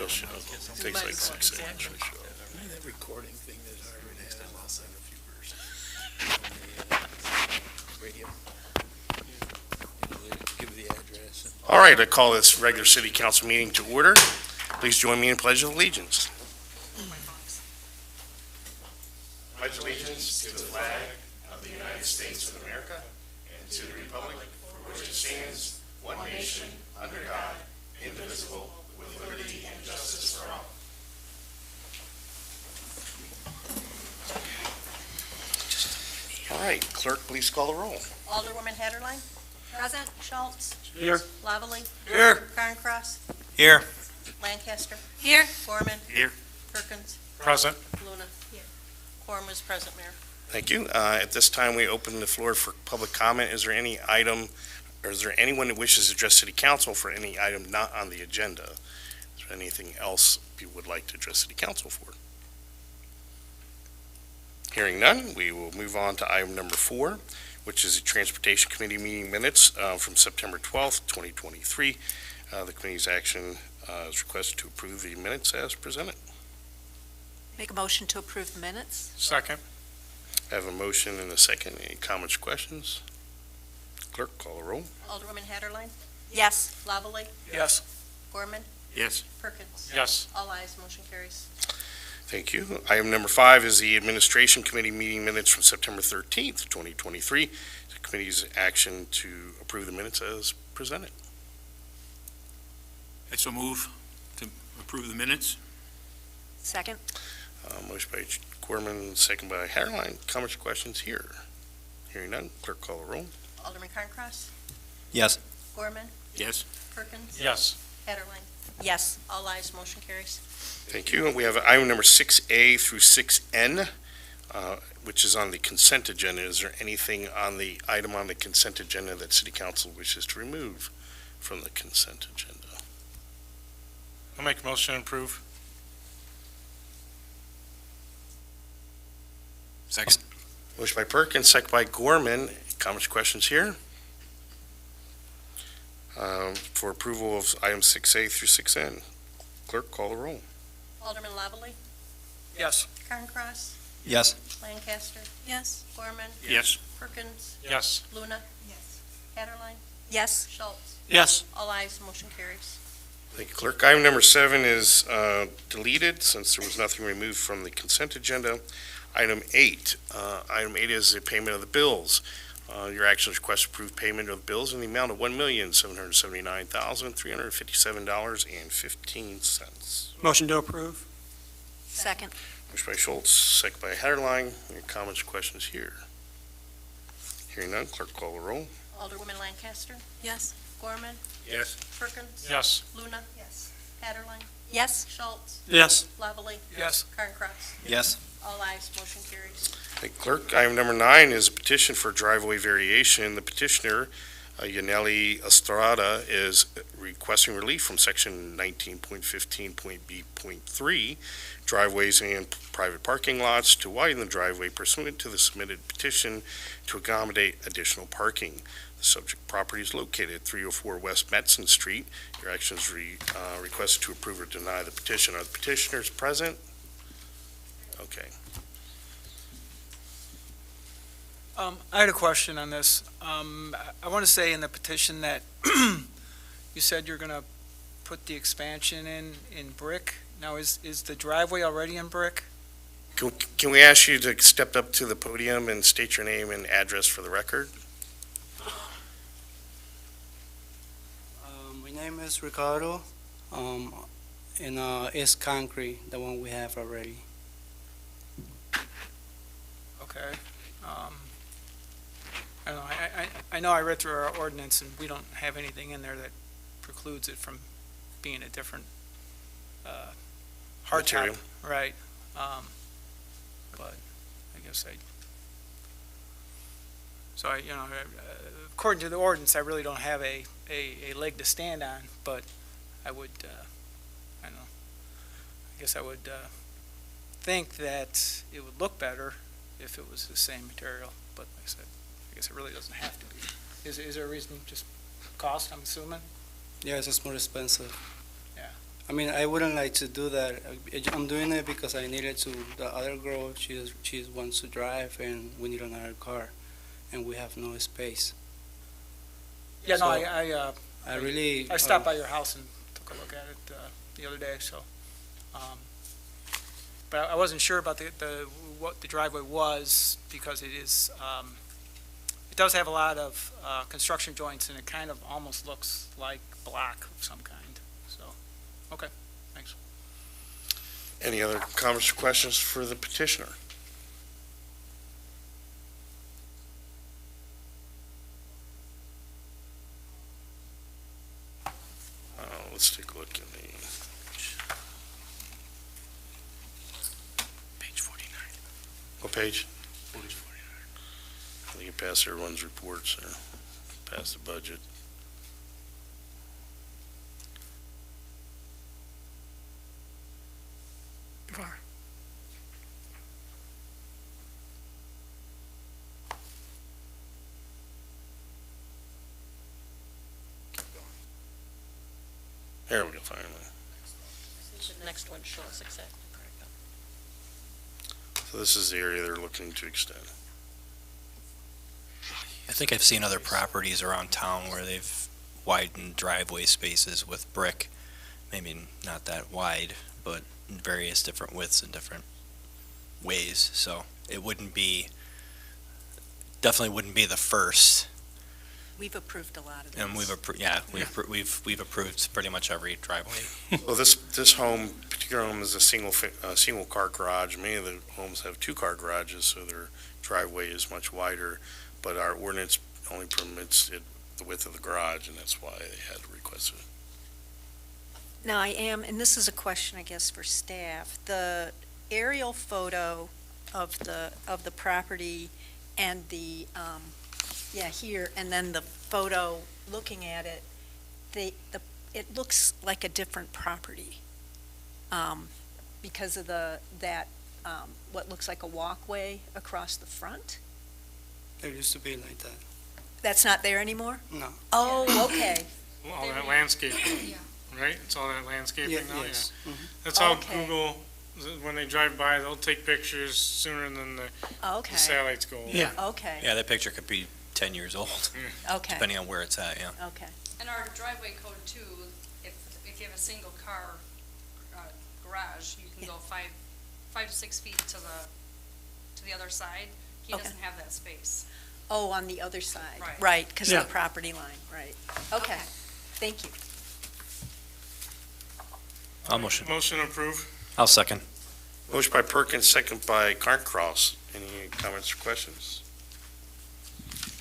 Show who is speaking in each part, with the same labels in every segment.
Speaker 1: It'll show. It takes like 6 seconds to show.
Speaker 2: That recording thing that Harvard has. I'll send a few verses. Radio. Give the address.
Speaker 1: All right, I call this regular city council meeting to order. Please join me in pledge of allegiance. Pledge allegiance to the flag of the United States of America and to the republic for which it stands, one nation, under God, indivisible, with liberty and justice for all. All right, clerk, please call the roll.
Speaker 3: Alderwoman Haderlein. Present. Schulz.
Speaker 1: Here.
Speaker 3: Lavallee.
Speaker 1: Here.
Speaker 3: Carncross.
Speaker 1: Here.
Speaker 3: Lancaster.
Speaker 4: Here.
Speaker 3: Gorman.
Speaker 1: Here.
Speaker 3: Perkins.
Speaker 1: Present.
Speaker 3: Luna. Here. Quorum is present, Mayor.
Speaker 1: Thank you. At this time, we open the floor for public comment. Is there any item, or is there anyone that wishes to address City Council for any item not on the agenda? Is there anything else you would like to address City Council for? Hearing none, we will move on to item number 4, which is the Transportation Committee meeting minutes from September 12th, 2023. The committee's action is requested to approve the minutes as presented.
Speaker 4: Make a motion to approve the minutes.
Speaker 5: Second.
Speaker 1: I have a motion and a second. Any comments or questions? Clerk, call the roll.
Speaker 3: Alderwoman Haderlein.
Speaker 4: Yes.
Speaker 3: Lavallee.
Speaker 5: Yes.
Speaker 3: Gorman.
Speaker 1: Yes.
Speaker 3: Perkins.
Speaker 5: Yes.
Speaker 3: All ayes, motion carries.
Speaker 1: Thank you. Item number 5 is the Administration Committee meeting minutes from September 13th, 2023. The committee's action to approve the minutes as presented.
Speaker 5: I so move to approve the minutes.
Speaker 4: Second.
Speaker 1: Motion by Gorman, second by Haderlein. Comments or questions here? Hearing none, clerk call the roll.
Speaker 3: Alderman Carncross.
Speaker 2: Yes.
Speaker 3: Gorman.
Speaker 5: Yes.
Speaker 3: Perkins.
Speaker 5: Yes.
Speaker 3: Haderlein.
Speaker 4: Yes.
Speaker 3: All ayes, motion carries.
Speaker 1: Thank you. And we have item number 6A through 6N, which is on the consent agenda. Is there anything on the item on the consent agenda that City Council wishes to remove from the consent agenda?
Speaker 5: I'll make a motion to approve. Second.
Speaker 1: Motion by Perkins, second by Gorman. Comments or questions here? For approval of items 6A through 6N. Clerk, call the roll.
Speaker 3: Alderman Lavallee.
Speaker 5: Yes.
Speaker 3: Carncross.
Speaker 2: Yes.
Speaker 3: Lancaster.
Speaker 4: Yes.
Speaker 3: Gorman.
Speaker 5: Yes.
Speaker 3: Perkins.
Speaker 5: Yes.
Speaker 3: Luna. Yes. Haderlein.
Speaker 4: Yes.
Speaker 3: Schulz.
Speaker 5: Yes.
Speaker 3: All ayes, motion carries.
Speaker 1: Thank you, Clerk. Item number 7 is deleted since there was nothing removed from the consent agenda. Item 8. Item 8 is the payment of the bills. Your action is request to approve payment of bills in the amount of $1,779,357.15.
Speaker 5: Motion to approve.
Speaker 4: Second.
Speaker 1: Motion by Schulz, second by Haderlein. Any comments or questions here? Hearing none, clerk call the roll.
Speaker 3: Alderwoman Lancaster.
Speaker 4: Yes.
Speaker 3: Gorman.
Speaker 5: Yes.
Speaker 3: Perkins.
Speaker 5: Yes.
Speaker 3: Luna. Yes. Haderlein.
Speaker 4: Yes.
Speaker 3: Schulz.
Speaker 5: Yes.
Speaker 3: Lavallee.
Speaker 5: Yes.
Speaker 3: Carncross.
Speaker 2: Yes.
Speaker 3: All ayes, motion carries.
Speaker 1: Thank you, Clerk. Item number 9 is a petition for driveway variation. The petitioner, Yaneli Estrada, is requesting relief from section 19.15.b.3, driveways and private parking lots, to widen the driveway pursuant to the submitted petition to accommodate additional parking. The subject property is located at 304 West Metzen Street. Your action is requested to approve or deny the petition. Are the petitioners present? Okay.
Speaker 6: I had a question on this. I want to say in the petition that you said you're going to put the expansion in brick. Now, is the driveway already in brick?
Speaker 1: Can we ask you to step up to the podium and state your name and address for the record?
Speaker 7: My name is Ricardo, and it's concrete, the one we have already.
Speaker 6: Okay. I don't know. I know I read through our ordinance, and we don't have anything in there that precludes it from being a different hard
Speaker 1: Material.
Speaker 6: top. Right. But I guess according to the ordinance, I really don't have a leg to stand on, but I would, I don't know, I guess I would think that it would look better if it was the same material, but like I said, I guess it really doesn't have to be. Is there a reason, just cost, I'm assuming?
Speaker 7: Yes, it's more expensive.
Speaker 6: Yeah.
Speaker 7: I mean, I wouldn't like to do that. I'm doing it because I needed to, the other girl, she wants to drive, and we need another car, and we have no space.
Speaker 6: Yeah, no,
Speaker 7: So- I really.
Speaker 6: I stopped by your house and took a look at it the other day, so. But I wasn't sure about what the driveway was, because it is, it does have a lot of construction joints, and it kind of almost looks like block of some kind, so, okay, thanks.
Speaker 1: Any other comments or questions for the petitioner? Let's take a look in the. Page 49. What page? Page 49. I think it passed everyone's reports there, passed the budget. There we go, finally.
Speaker 3: The next one shows exactly correct.
Speaker 1: So this is the area they're looking to extend.
Speaker 8: I think I've seen other properties around town where they've widened driveway spaces with brick. Maybe not that wide, but in various different widths and different ways. So it wouldn't be, definitely wouldn't be the first.
Speaker 4: We've approved a lot of these.
Speaker 8: And we've approved pretty much every driveway.
Speaker 1: Well, this particular home is a single car garage. Many of the homes have two-car garages, so their driveway is much wider. But our ordinance only permits the width of the garage, and that's why they had to request it.
Speaker 4: Now, and this is a question, I guess, for staff. The aerial photo of the property and the, here, and then the photo looking at it, it looks like a different property, because of what looks like a walkway across the front.
Speaker 7: There used to be like that.
Speaker 4: That's not there anymore?
Speaker 7: No.
Speaker 4: Oh, okay.
Speaker 5: All that landscaping, right? It's all that landscaping now, yeah.
Speaker 7: Yes. Mhm.
Speaker 5: That's how
Speaker 4: Okay.
Speaker 5: Google, when they drive by, they'll take pictures sooner than the
Speaker 4: Okay.
Speaker 5: satellites go.
Speaker 4: Okay.
Speaker 8: Yeah, that picture could be 10 years old,
Speaker 4: Okay.
Speaker 8: depending on where it's at, yeah.
Speaker 4: Okay.
Speaker 9: And our driveway code too, if you have a single car garage, you can go 5 to 6 feet to the other side. He
Speaker 4: Okay.
Speaker 9: doesn't have that space.
Speaker 4: Oh, on the other side.
Speaker 9: Right.
Speaker 4: Right, because of
Speaker 5: Yeah.
Speaker 4: the property line, right. Okay, thank you.
Speaker 8: I'll motion.
Speaker 5: Motion approved.
Speaker 8: I'll second.
Speaker 1: Motion by Perkins, second by Carncross. Any comments or questions?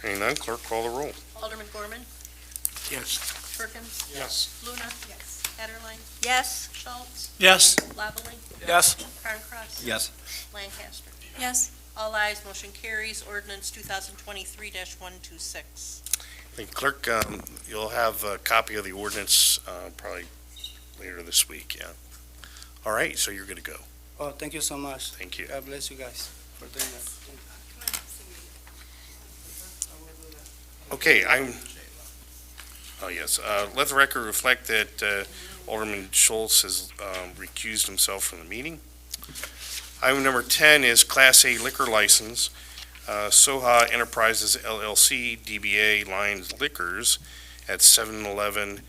Speaker 1: Hearing none, clerk call the roll.
Speaker 3: Alderman Gorman,
Speaker 5: Yes.
Speaker 3: Perkins,
Speaker 5: Yes.
Speaker 3: Luna. Yes. Haderlein,
Speaker 4: Yes?
Speaker 3: Schulz,
Speaker 5: Yes.
Speaker 3: Lavallee,
Speaker 5: Yes.
Speaker 3: Carncross.
Speaker 8: Yes.
Speaker 3: Lancaster.
Speaker 4: Yes.
Speaker 3: All ayes, motion carries. Ordinance 2023-126.
Speaker 1: Thank you, clerk. You'll have a copy of the ordinance probably later this week, yeah. All right, so you're good to go.
Speaker 7: Oh, thank you so much.
Speaker 1: Thank you.
Speaker 7: God bless you guys for doing that.
Speaker 1: Okay, yes, let the record reflect that Alderman Schulz has recused himself from the meeting. Item number 10 is Class A liquor license. Soha Enterprises LLC, DBA Lions Liquors at 711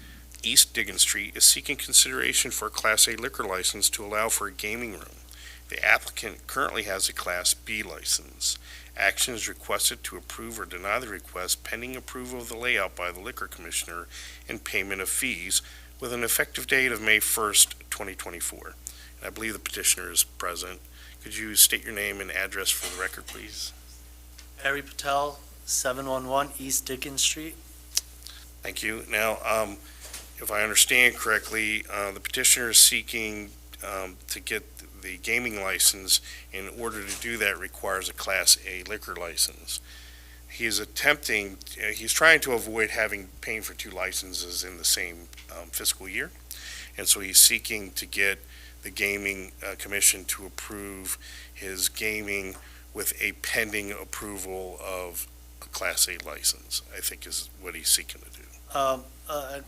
Speaker 1: East Diggin Street is seeking consideration for a Class A liquor license to allow for a gaming room. The applicant currently has a Class B license. Action is requested to approve or deny the request pending approval of the layout by the Liquor Commissioner and payment of fees with an effective date of May 1st, 2024. And I believe the petitioner is present. Could you state your name and address for the record, please?
Speaker 10: Harry Patel, 711 East Dickens Street.
Speaker 1: Thank you. Now, if I understand correctly, the petitioner is seeking to get the gaming license. In order to do that requires a Class A liquor license. He's trying to avoid paying for two licenses in the same fiscal year. And so he's seeking to get the Gaming Commission to approve his gaming with a pending approval of Class A license, I think is what he's seeking to do.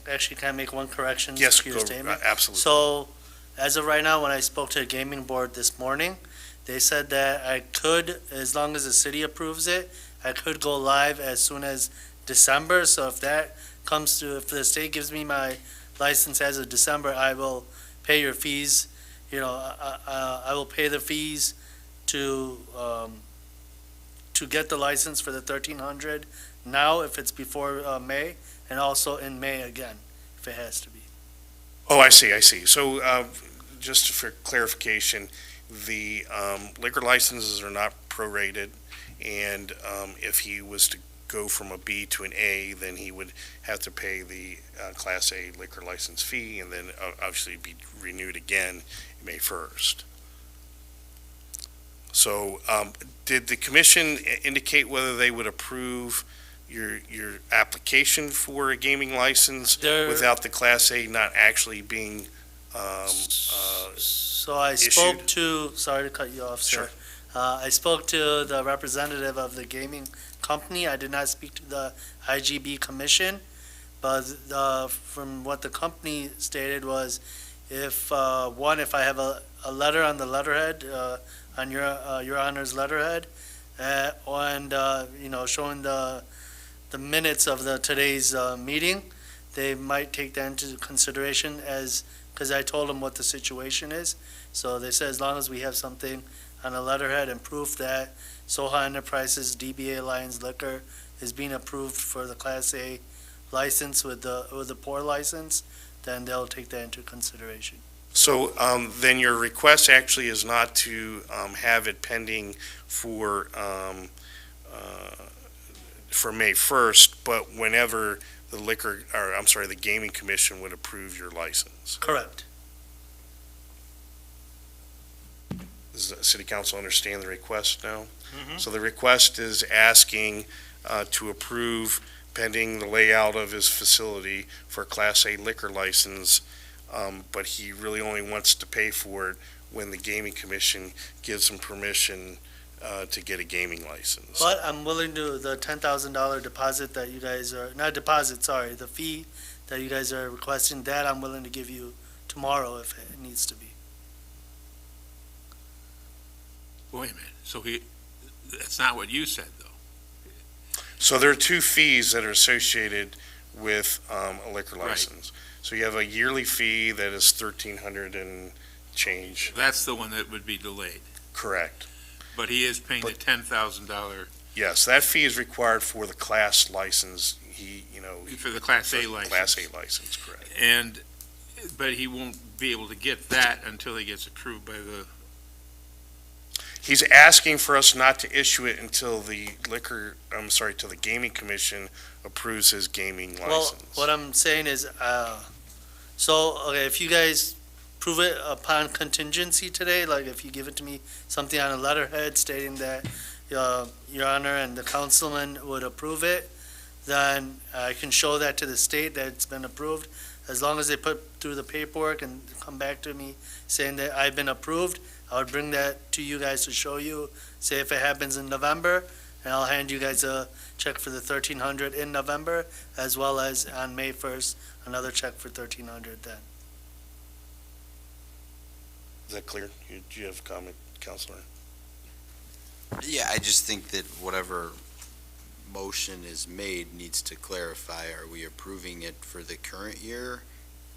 Speaker 10: Actually, can I make one correction
Speaker 1: Yes,
Speaker 10: to your statement?
Speaker 1: absolutely.
Speaker 10: So, as of right now, when I spoke to the gaming board this morning, they said that I could, as long as the city approves it, I could go live as soon as December. So if that comes to, if the state gives me my license as of December, I will pay your fees. I will pay the fees to get the license for the 1,300 now if it's before May, and also in May again, if it has to be.
Speaker 1: Oh, I see. So, just for clarification, the liquor licenses are not prorated, and if he was to go from a B to an A, then he would have to pay the Class A liquor license fee, and then obviously be renewed again May 1st. So, did the commission indicate whether they would approve your application for a gaming license without the Class A not actually being
Speaker 10: So I spoke to, sorry to cut you off, sir.
Speaker 1: Sure.
Speaker 10: I spoke to the representative of the gaming company. I did not speak to the IGB commission, but from what the company stated was, if I have a letter on the letterhead, on your honor's letterhead, and showing the minutes of today's meeting, they might take that into consideration because I told them what the situation is. So they said as long as we have something on a letterhead and proof that Soha Enterprises DBA Lions Liquor is being approved for the Class A license with the pour license, then they'll take that into consideration.
Speaker 1: So then your request actually is not to have it pending for May 1st, but whenever the gaming commission would approve your license.
Speaker 10: Correct.
Speaker 1: Does the city council understand the request now? So the request is asking to approve pending the layout of his facility for a Class A liquor license, but he really only wants to pay for it when the gaming commission gives him permission to get a gaming license.
Speaker 10: But I'm willing to, the $10,000 deposit that you guys are, not deposit, sorry, the fee that you guys are requesting, that I'm willing to give you tomorrow if it needs to be.
Speaker 2: Wait a minute, so that's not what you said, though.
Speaker 1: So there are two fees that are associated with a liquor
Speaker 2: Right.
Speaker 1: license. So you have a yearly fee that is $1,300 and change.
Speaker 2: That's the one that would be delayed,
Speaker 1: Correct.
Speaker 2: but he is paying the $10,000
Speaker 1: Yes, that fee is required for the class license.
Speaker 2: for the Class A
Speaker 1: for
Speaker 2: license.
Speaker 1: Class A license, correct.
Speaker 2: But he won't be able to get that until he gets approved by the,
Speaker 1: He's asking for us not to issue it until till the gaming commission approves his gaming
Speaker 10: Well,
Speaker 1: license.
Speaker 10: what I'm saying is, okay, if you guys prove it upon contingency today, like if you give it to me, something on a letterhead stating that Your Honor and the councilman would approve it, then I can show that to the state that it's been approved. As long as they put through the paperwork and come back to me saying that I've been approved, I would bring that to you guys to show you, say if it happens in November, and I'll hand you guys a check for the $1,300 in November, as well as on May 1st, another check for $1,300 then.
Speaker 1: Is that clear? Do you have a comment, Counselor?
Speaker 11: Yeah, I just think that whatever motion is made needs to clarify, are we approving it for the current year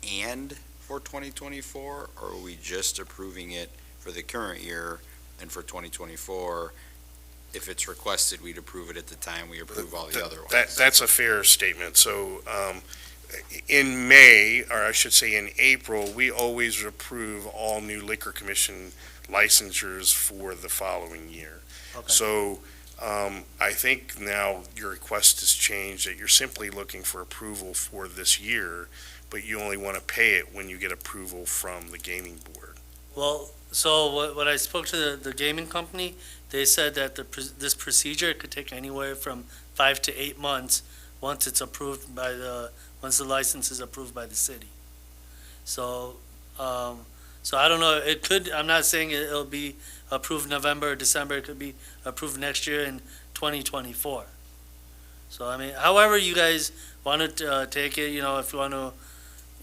Speaker 11: and for 2024, or are we just approving it for the current year and for 2024? If it's requested, we'd approve it at the time we approve all the other ones.
Speaker 1: That's a fair statement. So in May, or I should say in April, we always approve all new liquor commission licensures for the following year.
Speaker 10: Okay.
Speaker 1: So I think now your request has changed, that you're simply looking for approval for this year, but you only want to pay it when you get approval from the gaming board.
Speaker 10: Well, so when I spoke to the gaming company, they said that this procedure could take anywhere from 5 to 8 months once it's approved once the license is approved by the city. So, so I don't know, I'm not saying it'll be approved November or December, it could be approved next year in 2024. So, I mean, however you guys want to take it, if you want to,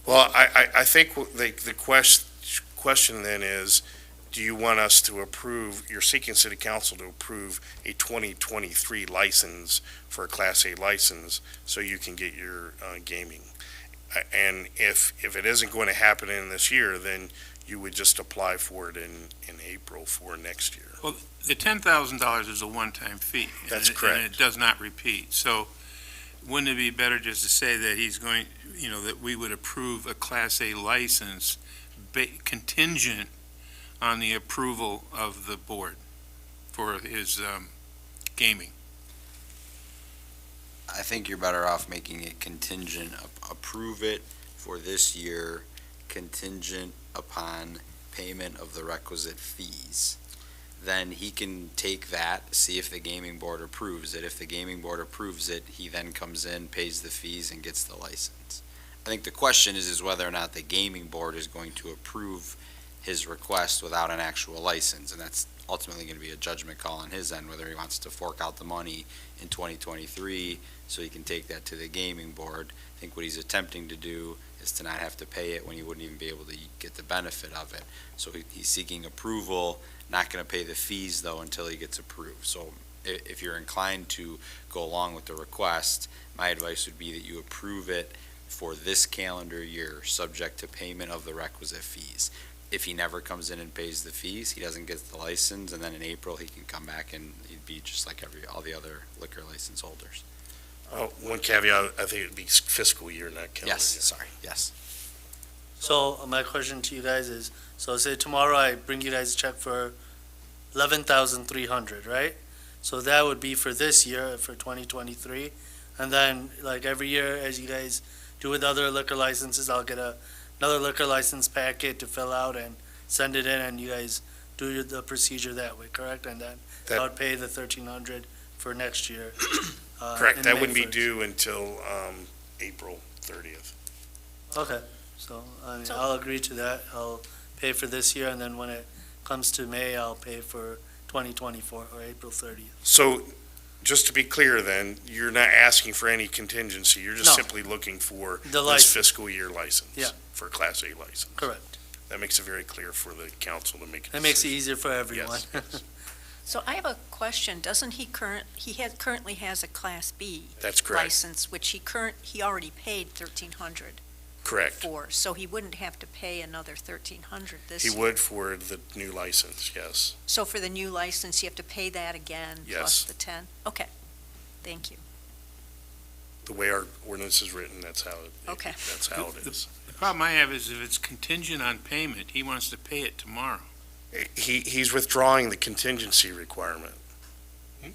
Speaker 1: Well, I think the question then is, do you want us to approve, you're seeking city council to approve a 2023 license for a Class A license so you can get your gaming? And if it isn't going to happen in this year, then you would just apply for it in April for next year.
Speaker 2: Well, the $10,000 is a one-time fee.
Speaker 1: That's
Speaker 2: and
Speaker 1: correct.
Speaker 2: it does not repeat. So wouldn't it be better just to say that he's going, that we would approve a Class A license contingent on the approval of the board for his gaming?
Speaker 11: I think you're better off making it contingent, approve it for this year, contingent upon payment of the requisite fees. Then he can take that, see if the gaming board approves it. If the gaming board approves it, he then comes in, pays the fees, and gets the license. I think the question is whether or not the gaming board is going to approve his request without an actual license, and that's ultimately going to be a judgment call on his end, whether he wants to fork out the money in 2023 so he can take that to the gaming board. I think what he's attempting to do is to not have to pay it when he wouldn't even be able to get the benefit of it. So he's seeking approval, not going to pay the fees though until he gets approved. So if you're inclined to go along with the request, my advice would be that you approve it for this calendar year, subject to payment of the requisite fees. If he never comes in and pays the fees, he doesn't get the license, and then in April, he can come back and he'd be just like all the other liquor license holders.
Speaker 1: Oh, one caveat, I think it'd be fiscal year, not calendar year.
Speaker 11: Yes, sorry, yes.
Speaker 10: so my question to you guys is, so say tomorrow I bring you guys a check for 11,300, right? So that would be for this year, for 2023. And then, like every year, as you guys do with other liquor licenses, I'll get another liquor license packet to fill out and send it in, and you guys do the procedure that way, correct? And then I would pay the 1,300 for next year.
Speaker 1: Correct,
Speaker 10: in
Speaker 1: that
Speaker 10: May
Speaker 1: wouldn't be
Speaker 10: 1st.
Speaker 1: due until April 30th.
Speaker 10: Okay, so
Speaker 4: So-
Speaker 10: I'll agree to that. I'll pay for this year, and then when it comes to May, I'll pay for 2024 or April 30th.
Speaker 1: So, just to be clear then, you're not asking for any contingency, you're just
Speaker 10: No.
Speaker 1: simply looking for
Speaker 10: The
Speaker 1: this
Speaker 10: license.
Speaker 1: fiscal year license?
Speaker 10: Yeah.
Speaker 1: For Class A license?
Speaker 10: Correct.
Speaker 1: That makes it very clear for the council to make a
Speaker 10: That makes it
Speaker 1: decision.
Speaker 10: easier for everyone.
Speaker 1: Yes, yes.
Speaker 4: So I have a question. Doesn't he currently has a Class B
Speaker 1: That's correct,
Speaker 4: license, which he already paid 1,300
Speaker 1: correct.
Speaker 4: for, so he wouldn't have to pay another 1,300 this
Speaker 1: He
Speaker 4: year.
Speaker 1: would for the new license, yes.
Speaker 4: So for the new license, you have to pay that again plus
Speaker 1: Yes.
Speaker 4: the 10? Okay, thank you.
Speaker 1: The way our ordinance is written, that's how
Speaker 4: Okay.
Speaker 1: that's how it is.
Speaker 2: The problem I have is if it's contingent on payment, he wants to pay it tomorrow.
Speaker 1: He's withdrawing the contingency requirement.
Speaker 8: I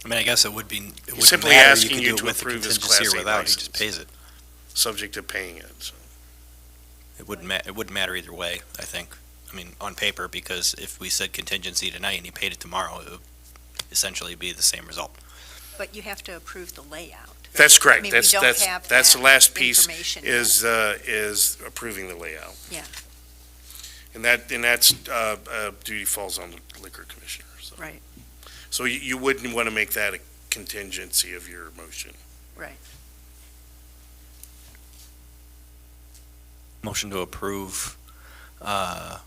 Speaker 8: mean, I guess it would be, it wouldn't
Speaker 1: simply
Speaker 8: matter.
Speaker 1: asking
Speaker 8: could
Speaker 1: you
Speaker 8: do it
Speaker 1: to
Speaker 8: with the
Speaker 1: approve his
Speaker 8: contingency or
Speaker 1: Class A
Speaker 8: without, He
Speaker 1: license.
Speaker 8: just pays it.
Speaker 1: Subject to paying it, so.
Speaker 8: It wouldn't matter either way, I think. I mean, on paper, because if we said contingency tonight and he paid it tomorrow, it would essentially be the same result.
Speaker 4: But you have to approve the layout.
Speaker 1: That's correct.
Speaker 4: I mean, we don't have
Speaker 1: That's the
Speaker 4: that
Speaker 1: last piece
Speaker 4: information yet.
Speaker 1: is approving the layout.
Speaker 4: Yeah.
Speaker 1: And that's duty falls on the liquor commissioner, so.
Speaker 4: Right.
Speaker 1: So you wouldn't want to make that a contingency of your motion.
Speaker 4: Right.
Speaker 8: Motion to approve the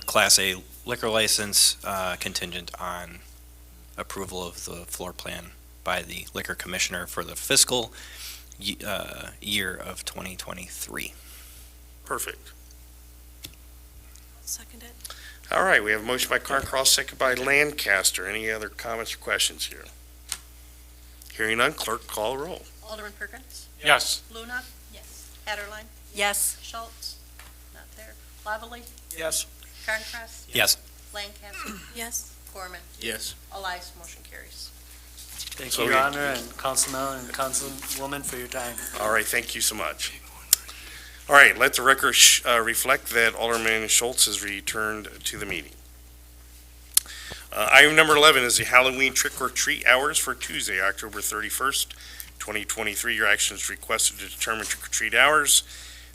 Speaker 8: Class A liquor license contingent on approval of the floor plan by the liquor commissioner for the fiscal year of 2023.
Speaker 1: Perfect.
Speaker 3: Second it.
Speaker 1: All right, we have a motion by Carncross, second by Lancaster. Any other comments or questions here? Hearing none, clerk call the roll.
Speaker 3: Alderman Perkins?
Speaker 5: Yes.
Speaker 3: Luna? Yes. Haderlein?
Speaker 4: Yes.
Speaker 3: Schulz? Not there. Lavallee?
Speaker 6: Yes.
Speaker 3: Carncross?
Speaker 8: Yes.
Speaker 3: Lancaster? Yes. Gorman?
Speaker 2: Yes.
Speaker 3: All ayes, motion carries.
Speaker 10: Thank
Speaker 1: So
Speaker 10: you, Your
Speaker 1: we-
Speaker 10: Honor, and Councilman and Councilwoman for your time.
Speaker 1: All right, thank you so much. All right, let the record reflect that Alderman Schulz has returned to the meeting. Item number 11 is the Halloween trick or treat hours for Tuesday, October 31st, 2023. Your action is requested to determine trick or treat hours.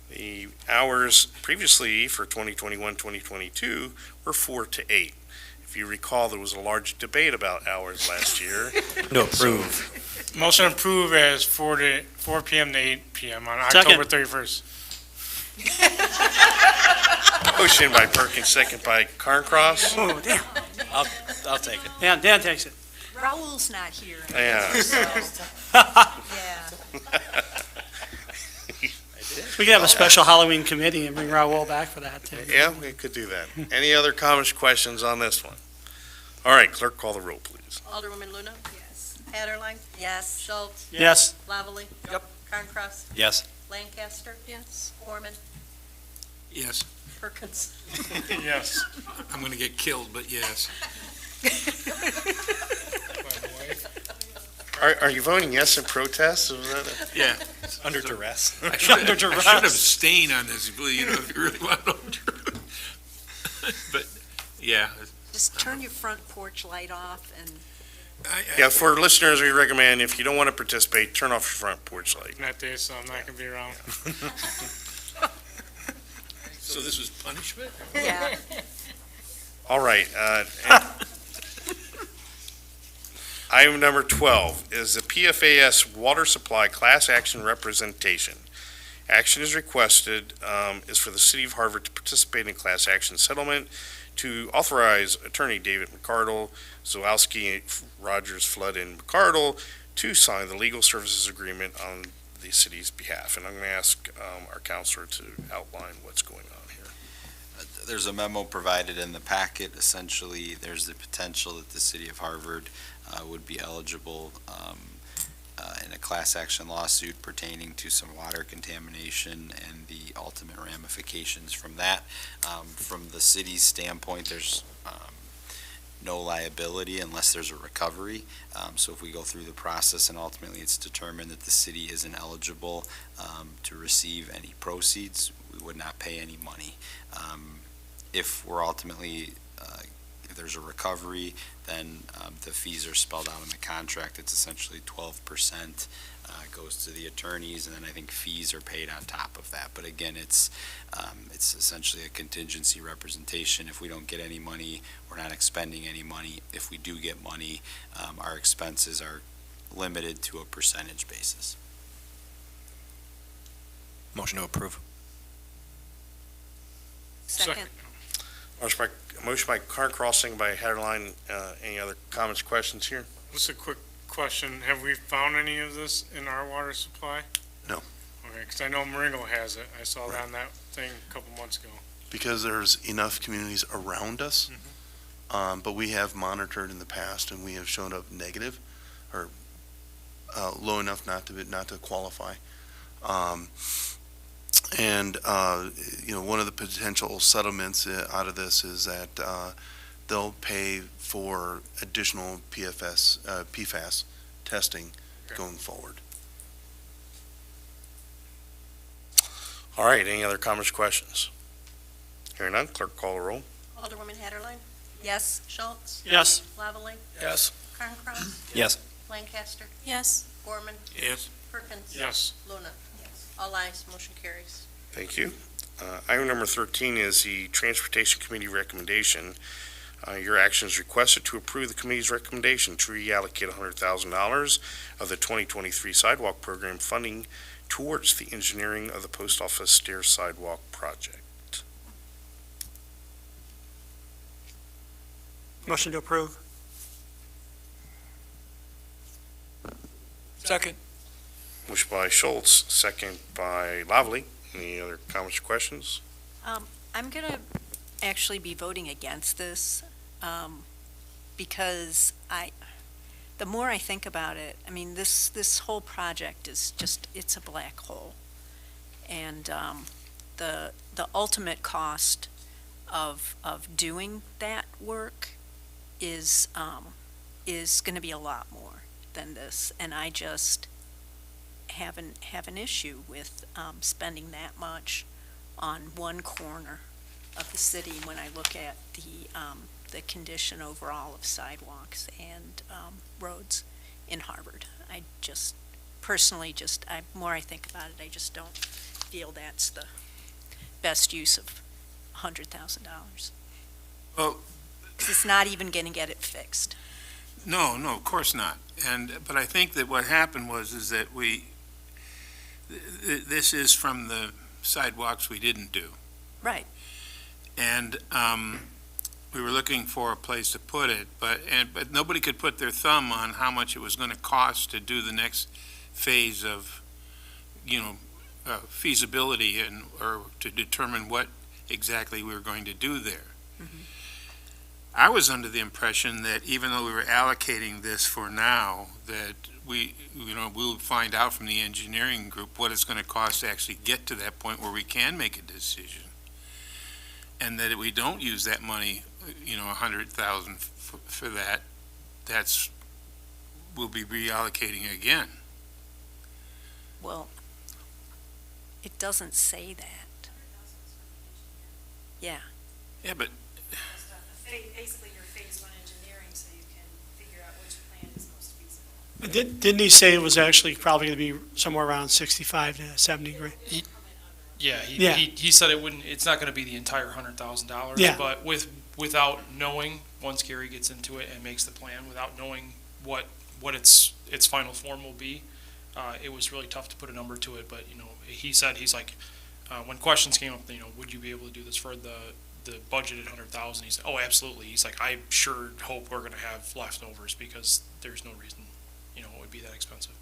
Speaker 1: The hours previously for 2021-2022 were 4 to 8. If you recall, there was a large debate about hours last year.
Speaker 8: To approve.
Speaker 5: Motion approved as 4 PM to 8 PM on
Speaker 10: Second.
Speaker 5: October 31st.
Speaker 1: Motion by Perkins, second by Carncross.
Speaker 6: Oh, damn.
Speaker 8: I'll take it.
Speaker 6: Dan takes it.
Speaker 4: Raul's not here.
Speaker 1: Yeah.
Speaker 4: Yeah.
Speaker 10: We could have a special Halloween committee and bring Raul back for that, too.
Speaker 1: Yeah, we could do that. Any other comments, questions on this one? All right, clerk, call the roll, please.
Speaker 3: Alderwoman Luna? Yes. Haderlein?
Speaker 4: Yes.
Speaker 3: Schulz?
Speaker 10: Yes.
Speaker 3: Lavallee?
Speaker 6: Yep.
Speaker 3: Carncross?
Speaker 8: Yes.
Speaker 3: Lancaster?
Speaker 4: Yes.
Speaker 3: Gorman?
Speaker 2: Yes,
Speaker 3: Perkins?
Speaker 5: Yes.
Speaker 2: I'm gonna get killed, but yes.
Speaker 1: Are you voting yes in protest? Is that
Speaker 2: Yeah.
Speaker 8: Under duress.
Speaker 2: I should abstain on this, you know, if you really want to know the truth. But, yeah.
Speaker 4: Just turn your front porch light off and
Speaker 1: Yeah, for listeners, we recommend if you don't want to participate, turn off your front porch light.
Speaker 5: That day, so I'm not gonna be around.
Speaker 2: So this was punishment?
Speaker 4: yeah.
Speaker 1: All right. Item number 12 is the PFAS water supply class action representation. Action is requested, is for the city of Harvard to participate in class action settlement to authorize Attorney David McCardle, Zowowski, Rogers, Flood, and McCardle to sign the legal services agreement on the city's behalf. And I'm going to ask our counselor to outline what's going on here.
Speaker 11: There's a memo provided in the packet. Essentially, there's the potential that the city of Harvard would be eligible in a class action lawsuit pertaining to some water contamination and the ultimate ramifications from that. From the city's standpoint, there's no liability unless there's a recovery. So if we go through the process and ultimately it's determined that the city isn't eligible to receive any proceeds, we would not pay any money. If we're ultimately, if there's a recovery, then the fees are spelled out in the contract. It's essentially 12% goes to the attorneys, and then I think fees are paid on top of that. But again, it's essentially a contingency representation. If we don't get any money, we're not expending any money. If we do get money, our expenses are limited to a percentage basis.
Speaker 8: Motion to approve.
Speaker 4: Second.
Speaker 1: Motion by Carncross, second by Haderlein. Any other comments, questions here?
Speaker 5: Just a quick question. Have we found any of this in our water supply?
Speaker 12: No.
Speaker 5: Okay, because I know Marengo has it. I saw that on that thing a couple months ago.
Speaker 12: Because there's enough communities around us, but we have monitored in the past and we have shown up negative or low enough not to qualify. One of the potential settlements out of this is that they'll pay for additional PFAS testing going forward.
Speaker 1: All right, any other comments, questions? Hearing none, clerk call the roll.
Speaker 3: Alderwoman Haderlein?
Speaker 4: Yes.
Speaker 3: Schulz?
Speaker 10: Yes.
Speaker 3: Lavallee?
Speaker 6: Yes.
Speaker 3: Carncross?
Speaker 8: Yes.
Speaker 3: Lancaster?
Speaker 4: Yes.
Speaker 3: Gorman?
Speaker 2: Yes.
Speaker 3: Perkins?
Speaker 5: Yes.
Speaker 3: Luna? All ayes, motion carries.
Speaker 1: Thank you. Item number 13 is the Transportation Committee recommendation. Your action is requested to approve the committee's recommendation to reallocate $100,000 of the 2023 sidewalk program funding towards the engineering of the post office stair sidewalk project.
Speaker 10: Motion to approve.
Speaker 6: Second.
Speaker 1: Motion by Schulz, second by Lavallee. Any other comments or questions?
Speaker 4: I'm going to actually be voting against this because the more I think about it, I mean, this whole project is just, it's a black hole. And the ultimate cost of doing that work is going to be a lot more than this. And I just have an issue with spending that much on one corner of the city when I look at the condition overall of sidewalks and roads in Harvard. I just personally more I think about it, I just don't feel that's the best use of $100,000.
Speaker 2: Well,
Speaker 4: Because it's not even going to get it fixed.
Speaker 2: No, of course not. But I think that what happened is that this is from the sidewalks we didn't do.
Speaker 4: Right.
Speaker 2: And we were looking for a place to put it, but nobody could put their thumb on how much it was going to cost to do the next phase of, feasibility or to determine what exactly we were going to do there.
Speaker 4: Mhm.
Speaker 2: I was under the impression that even though we were allocating this for now, that we'll find out from the engineering group what it's going to cost to actually get to that point where we can make a decision. And that if we don't use that money, $100,000 for that, we'll be reallocating again.
Speaker 4: Well, it doesn't say that. Yeah.
Speaker 2: Yeah, but
Speaker 13: Basically, your phase one engineering, so you can figure out which plan is most feasible.
Speaker 14: Didn't he say it was actually probably going to be somewhere around 65 to 70 grand?
Speaker 15: Yeah,
Speaker 14: Yeah.
Speaker 15: he said it's not gonna be the entire $100,000.
Speaker 14: Yeah.
Speaker 15: But without knowing, once Gary gets into it and makes the plan, without knowing what its final form will be, it was really tough to put a number to it, but, he said, he's like, when questions came up, would you be able to do this for the budgeted 100,000? He said, oh, absolutely. He's like, I sure hope we're gonna have leftovers, because there's no reason, it would be that expensive.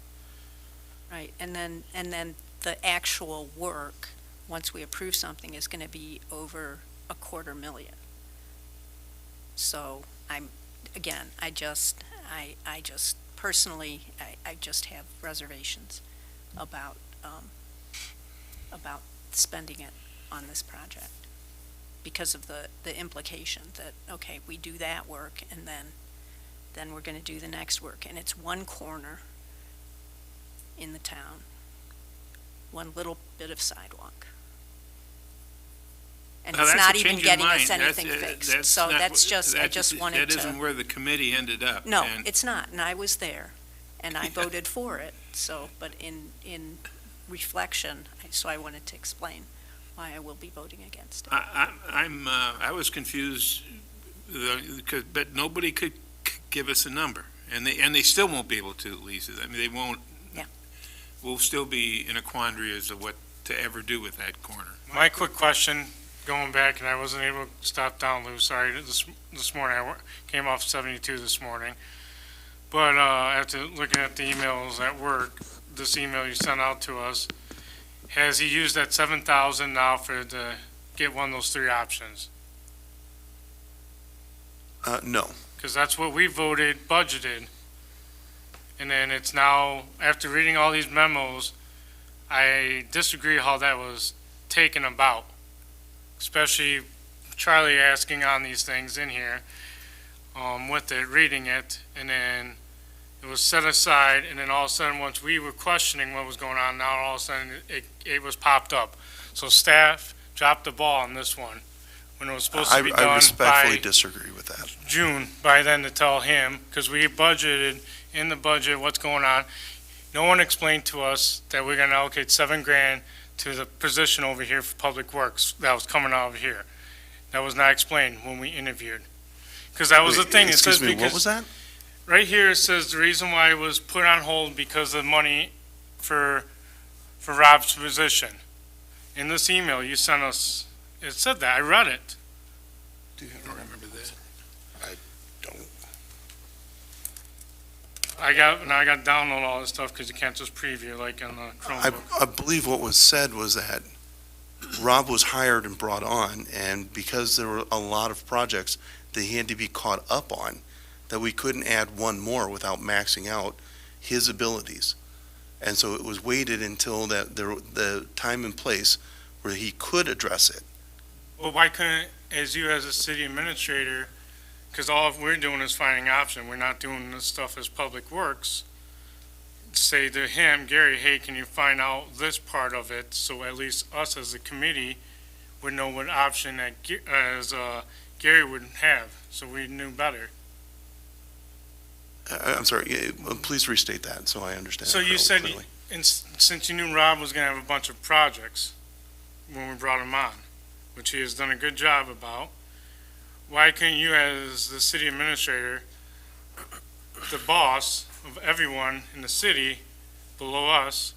Speaker 4: Right, and then the actual work, once we approve something, is going to be over $250,000. So I just personally, I just have reservations about spending it on this project because of the implication that, okay, we do that work and then we're going to do the next work, and it's one corner in the town, one little bit of sidewalk. And
Speaker 2: Now,
Speaker 4: it's
Speaker 2: that's
Speaker 4: not
Speaker 2: a
Speaker 4: even
Speaker 2: change of
Speaker 4: getting us
Speaker 2: mind.
Speaker 4: anything fixed. So that's just, I just wanted
Speaker 2: That
Speaker 4: to.
Speaker 2: isn't where the committee ended up.
Speaker 4: No,
Speaker 2: and-
Speaker 4: it's not, and I was there, and I voted for it, so, but in reflection, so I wanted to explain why I will be voting against it.
Speaker 2: I was confused, but nobody could give us a number, and they still won't be able to, Lisa. I mean, they won't.
Speaker 4: Yeah.
Speaker 2: We'll still be in a quandary as to what to ever do with that corner.
Speaker 5: My quick question, going back, and I wasn't able to stop down, Lou, sorry, this morning, I came off 72 this morning. But after looking at the emails at work, this email you sent out to us, has he used that 7,000 now to get one of those three options?
Speaker 12: No.
Speaker 5: Because that's what we voted, budgeted. And then it's now, after reading all these memos, I disagree how that was taken about. Especially Charlie asking on these things in here, with it, reading it, and then it was set aside, and then all of a sudden, once we were questioning what was going on, now all of a sudden, it was popped up. So staff dropped the ball on this one, when it was supposed to be
Speaker 12: I
Speaker 5: done
Speaker 12: respectfully
Speaker 5: by
Speaker 12: disagree with that.
Speaker 5: June, by then to tell him, because we budgeted in the budget what's going on. No one explained to us that we're gonna allocate $7,000 to the position over here for Public Works that was coming out of here. That was not explained when we interviewed. Because that was the thing, it says
Speaker 12: Excuse me, what was
Speaker 5: because,
Speaker 12: that?
Speaker 5: right here, it says the reason why it was put on hold because of money for Rob's position. In this email you sent us, it said that, I read it.
Speaker 1: Do you remember that? I don't.
Speaker 5: I got to download all this stuff because you can't just preview like in the Chromebook.
Speaker 12: I believe what was said was that Rob was hired and brought on, and because there were a lot of projects that he had to be caught up on, that we couldn't add one more without maxing out his abilities. And so it was waited until the time and place where he could address it.
Speaker 5: Well, why couldn't, as you as a city administrator, because all we're doing is finding option, we're not doing this stuff as Public Works, say to him, Gary, hey, can you find out this part of it, so at least us as a committee would know what option that Gary would have, so we knew better.
Speaker 12: I'm sorry, please restate that so I understand.
Speaker 5: So you said, since you knew Rob was gonna have a bunch of projects when we brought him on, which he has done a good job about, why couldn't you, as the city administrator, the boss of everyone in the city below us,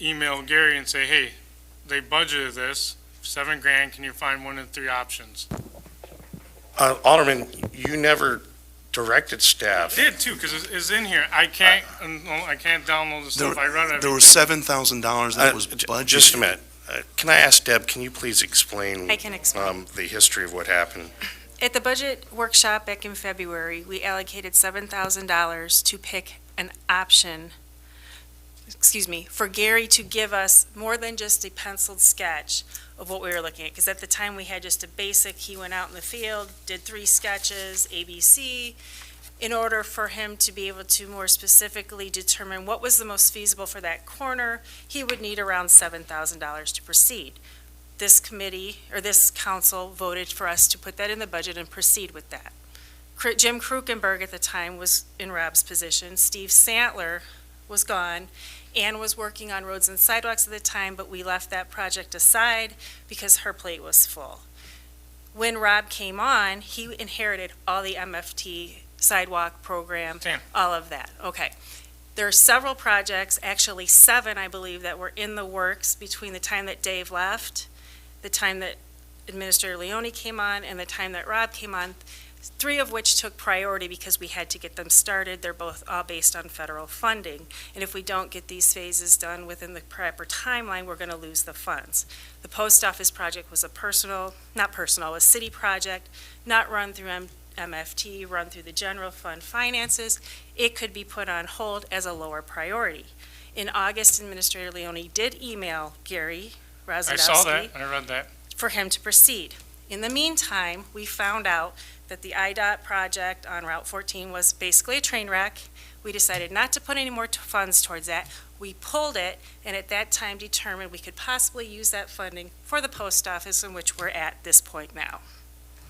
Speaker 5: email Gary and say, hey, they budgeted this, $7,000, can you find one of the three options?
Speaker 1: Alderman, you never directed staff.
Speaker 5: Did too, because it's in here. I can't download the stuff. I read everything.
Speaker 12: There was $7,000 that was budgeted.
Speaker 1: Just a minute. Can I ask Deb, can you please explain
Speaker 13: I can explain.
Speaker 1: the history of what happened?
Speaker 13: At the budget workshop back in February, we allocated $7,000 to pick an option, for Gary to give us more than just a penciled sketch of what we were looking at. Because at the time, we had just a basic, he went out in the field, did 3 sketches, ABC, in order for him to be able to more specifically determine what was the most feasible for that corner. He would need around $7,000 to proceed. This committee, or this council, voted for us to put that in the budget and proceed with that. Jim Krukenberg at the time was in Rob's position. Steve Santler was gone and was working on roads and sidewalks at the time, but we left that project aside because her plate was full. When Rob came on, he inherited all the MFT sidewalk program, all of that. Okay. There are several projects, actually 7, I believe, that were in the works between the time that Dave left, the time that Administrator Leone came on, and the time that Rob came on, 3 of which took priority because we had to get them started. They're both all based on federal funding. And if we don't get these phases done within the proper timeline, we're going to lose the funds. The post office project was a city project, not run through MFT, run through the general fund finances. It could be put on hold as a lower priority. In August, Administrator Leone did email Gary Rozadowski.
Speaker 5: I saw that, I read that.
Speaker 13: For him to proceed. In the meantime, we found out that the IDOT project on Route 14 was basically a train wreck. We decided not to put any more funds towards that. We pulled it, and at that time determined we could possibly use that funding for the post office, in which we're at this point now.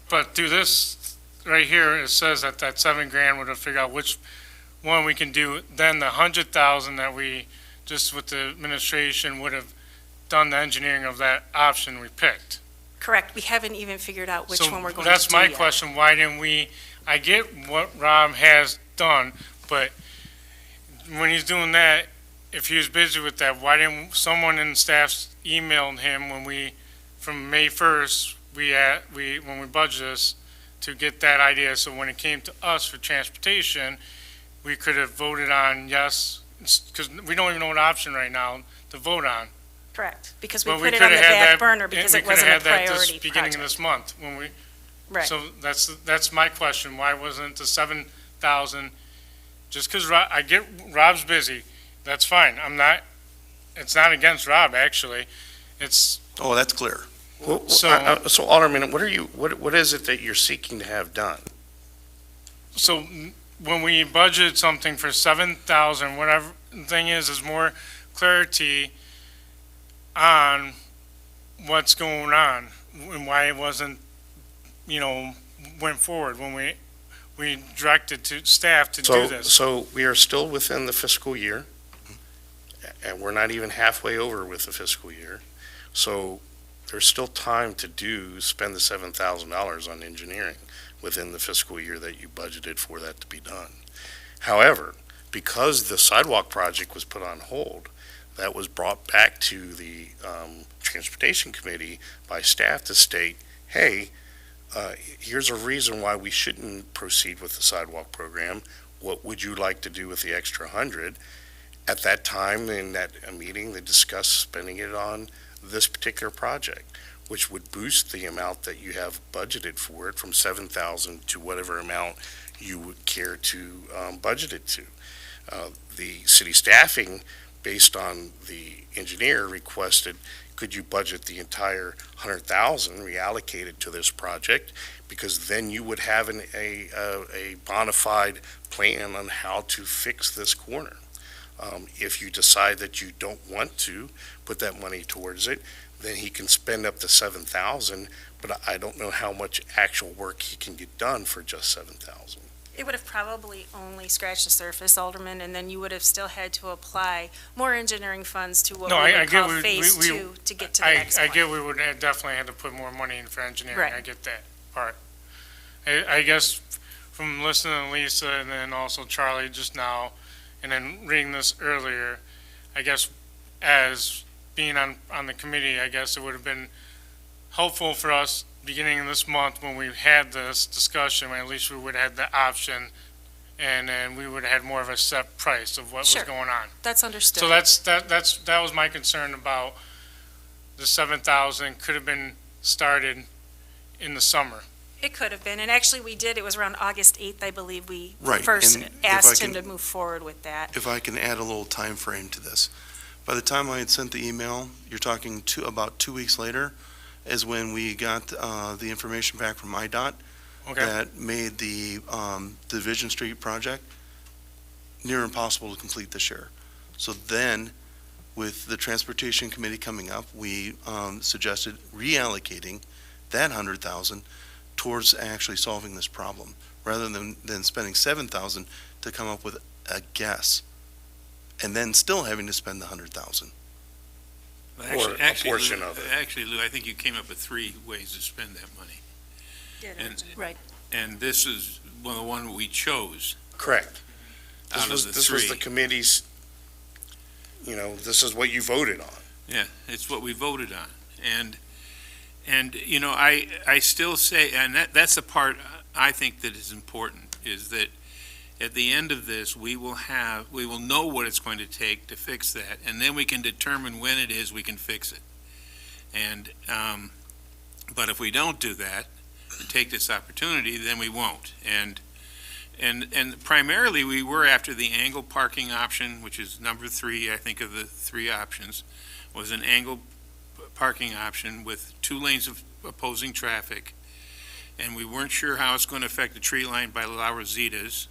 Speaker 5: But through this right here, it says that that $7,000 would have figured out which one we can do. Then the $100,000 that we, just with the administration, would have done the engineering of that option we picked.
Speaker 13: Correct. We haven't even figured out which one we're going to do
Speaker 5: That's my
Speaker 13: yet.
Speaker 5: question. Why didn't we, I get what Rob has done, but when he's doing that, if he was busy with that, why didn't someone in the staff emailed him when we, from May 1st, when we budgeted this, to get that idea, so when it came to us for transportation, we could have voted on yes, because we don't even know what option right now to vote on.
Speaker 13: Correct, because we
Speaker 5: But
Speaker 13: put it on the back burner because it wasn't a
Speaker 5: We could have had that
Speaker 13: priority
Speaker 5: this beginning of
Speaker 13: project.
Speaker 5: this month when we,
Speaker 13: Right.
Speaker 5: so that's my question. Why wasn't the 7,000, just because I get Rob's busy, that's fine. It's not against Rob, actually. It's,
Speaker 12: Oh, that's clear.
Speaker 1: So Alderman, what is it that you're seeking to have done?
Speaker 5: so when we budget something for 7,000, whatever the thing is more clarity on what's going on and why it wasn't, went forward when we directed to staff to do this.
Speaker 1: So we are still within the fiscal year, and we're not even halfway over with the fiscal year. So there's still time to spend the $7,000 on engineering within the fiscal year that you budgeted for that to be done. However, because the sidewalk project was put on hold, that was brought back to the Transportation Committee by staff to state, hey, here's a reason why we shouldn't proceed with the sidewalk program. What would you like to do with the extra 100? At that time, in that meeting, they discussed spending it on this particular project, which would boost the amount that you have budgeted for it from 7,000 to whatever amount you would care to budget it to. The city staffing, based on the engineer, requested, could you budget the entire 100,000 reallocated to this project? Because then you would have a bona fide plan on how to fix this corner. If you decide that you don't want to put that money towards it, then he can spend up to 7,000, but I don't know how much actual work he can get done for just 7,000.
Speaker 13: It would have probably only scratched the surface, Alderman, and then you would have still had to apply more engineering funds to what
Speaker 5: No,
Speaker 13: we
Speaker 5: I
Speaker 13: would
Speaker 5: get
Speaker 13: call
Speaker 5: we-
Speaker 13: phase
Speaker 5: we-
Speaker 13: two to get to the next
Speaker 5: I
Speaker 13: one.
Speaker 5: get we would have definitely had to put more money in for engineering,
Speaker 13: Right.
Speaker 5: I get that part. I guess from listening to Lisa and then also Charlie just now, and then reading this earlier, I guess as being on the committee, I guess it would have been helpful for us beginning of this month when we had this discussion, at least we would have had the option, and then we would have had more of a set price of what was
Speaker 13: Sure.
Speaker 5: going on.
Speaker 13: That's understood.
Speaker 5: So that was my concern about the 7,000 could have been started in the summer.
Speaker 13: It could have been, and actually we did, it was around August 8th, I believe, we
Speaker 12: Right,
Speaker 13: first
Speaker 12: and if
Speaker 13: asked
Speaker 12: I
Speaker 13: him
Speaker 12: can-
Speaker 13: to move forward with that.
Speaker 12: If I can add a little time frame to this. By the time I had sent the email, you're talking about 2 weeks later, is when we got the information back from IDOT
Speaker 5: Okay,
Speaker 12: that made the Division Street project near impossible to complete this year. So then, with the Transportation Committee coming up, we suggested reallocating that 100,000 towards actually solving this problem, rather than spending 7,000 to come up with a guess, and then still having to spend the 100,000.
Speaker 1: Or a portion of it.
Speaker 2: Actually, Lou, I think you came up with 3 ways to spend that money. And,
Speaker 13: Right.
Speaker 2: and this is the one we chose
Speaker 1: Correct.
Speaker 2: out of the
Speaker 1: This was the
Speaker 2: 3.
Speaker 1: committee's, this is what you voted on.
Speaker 2: Yeah, it's what we voted on. And you know, I still say, and that's the part I think that is important, is that at the end of this, we will know what it's going to take to fix that, and then we can determine when it is we can fix it. And, but if we don't do that, take this opportunity, then we won't. And primarily, we were after the angle parking option, which is number 3, I think, of the 3 options, was an angle parking option with 2 lanes of opposing traffic. And we weren't sure how it's going to affect the tree line by La Rositas.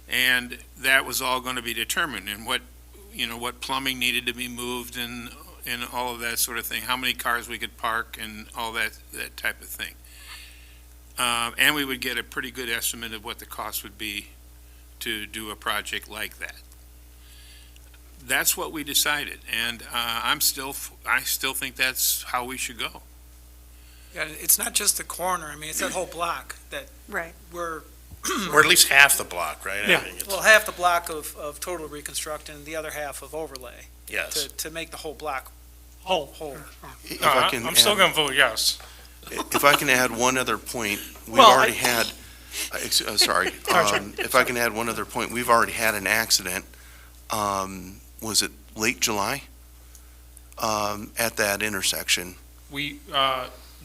Speaker 2: And that was all going to be determined, and what plumbing needed to be moved and all of that sort of thing, how many cars we could park and all that type of thing. And we would get a pretty good estimate of what the cost would be to do a project like that. That's what we decided, and I still think that's how we should go.
Speaker 6: Yeah, it's not just the corner, I mean, it's that whole block that
Speaker 13: Right.
Speaker 6: we're,
Speaker 1: Or at least half the block, right?
Speaker 14: Yeah.
Speaker 1: I mean, it's-
Speaker 6: well, half the block of total reconstruction and the other half of overlay,
Speaker 1: Yes.
Speaker 6: to make the whole block
Speaker 14: Whole.
Speaker 6: whole.
Speaker 12: If
Speaker 5: No,
Speaker 12: I can
Speaker 5: I'm still
Speaker 12: add-
Speaker 5: gonna vote yes.
Speaker 12: If I can add one other point, we've
Speaker 14: Well,
Speaker 12: already had, sorry, if I can add one other point, we've already had an accident, was it late July? At that intersection.
Speaker 15: We,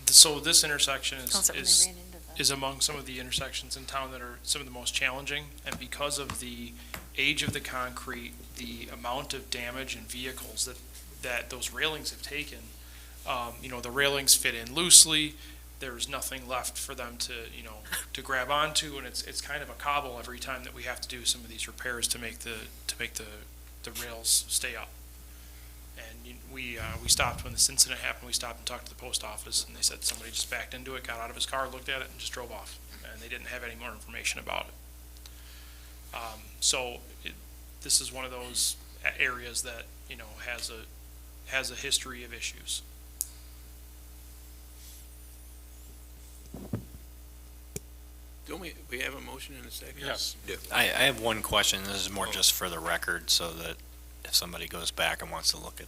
Speaker 15: so this intersection
Speaker 4: Oh, is that when they ran into the-
Speaker 15: is among some of the intersections in town that are some of the most challenging, and because of the age of the concrete, the amount of damage in vehicles that those railings have taken, the railings fit in loosely, there's nothing left for them to grab onto, and it's kind of a cobble every time that we have to do some of these repairs to make the rails stay up. And we stopped when this incident happened. We stopped and talked to the post office, and they said somebody just backed into it, got out of his car, looked at it, and just drove off. And they didn't have any more information about it. This is one of those areas that has a history of issues.
Speaker 2: Don't we have a motion in a second?
Speaker 5: Yes.
Speaker 8: I have one question. This is more just for the record, so that if somebody goes back and wants to look at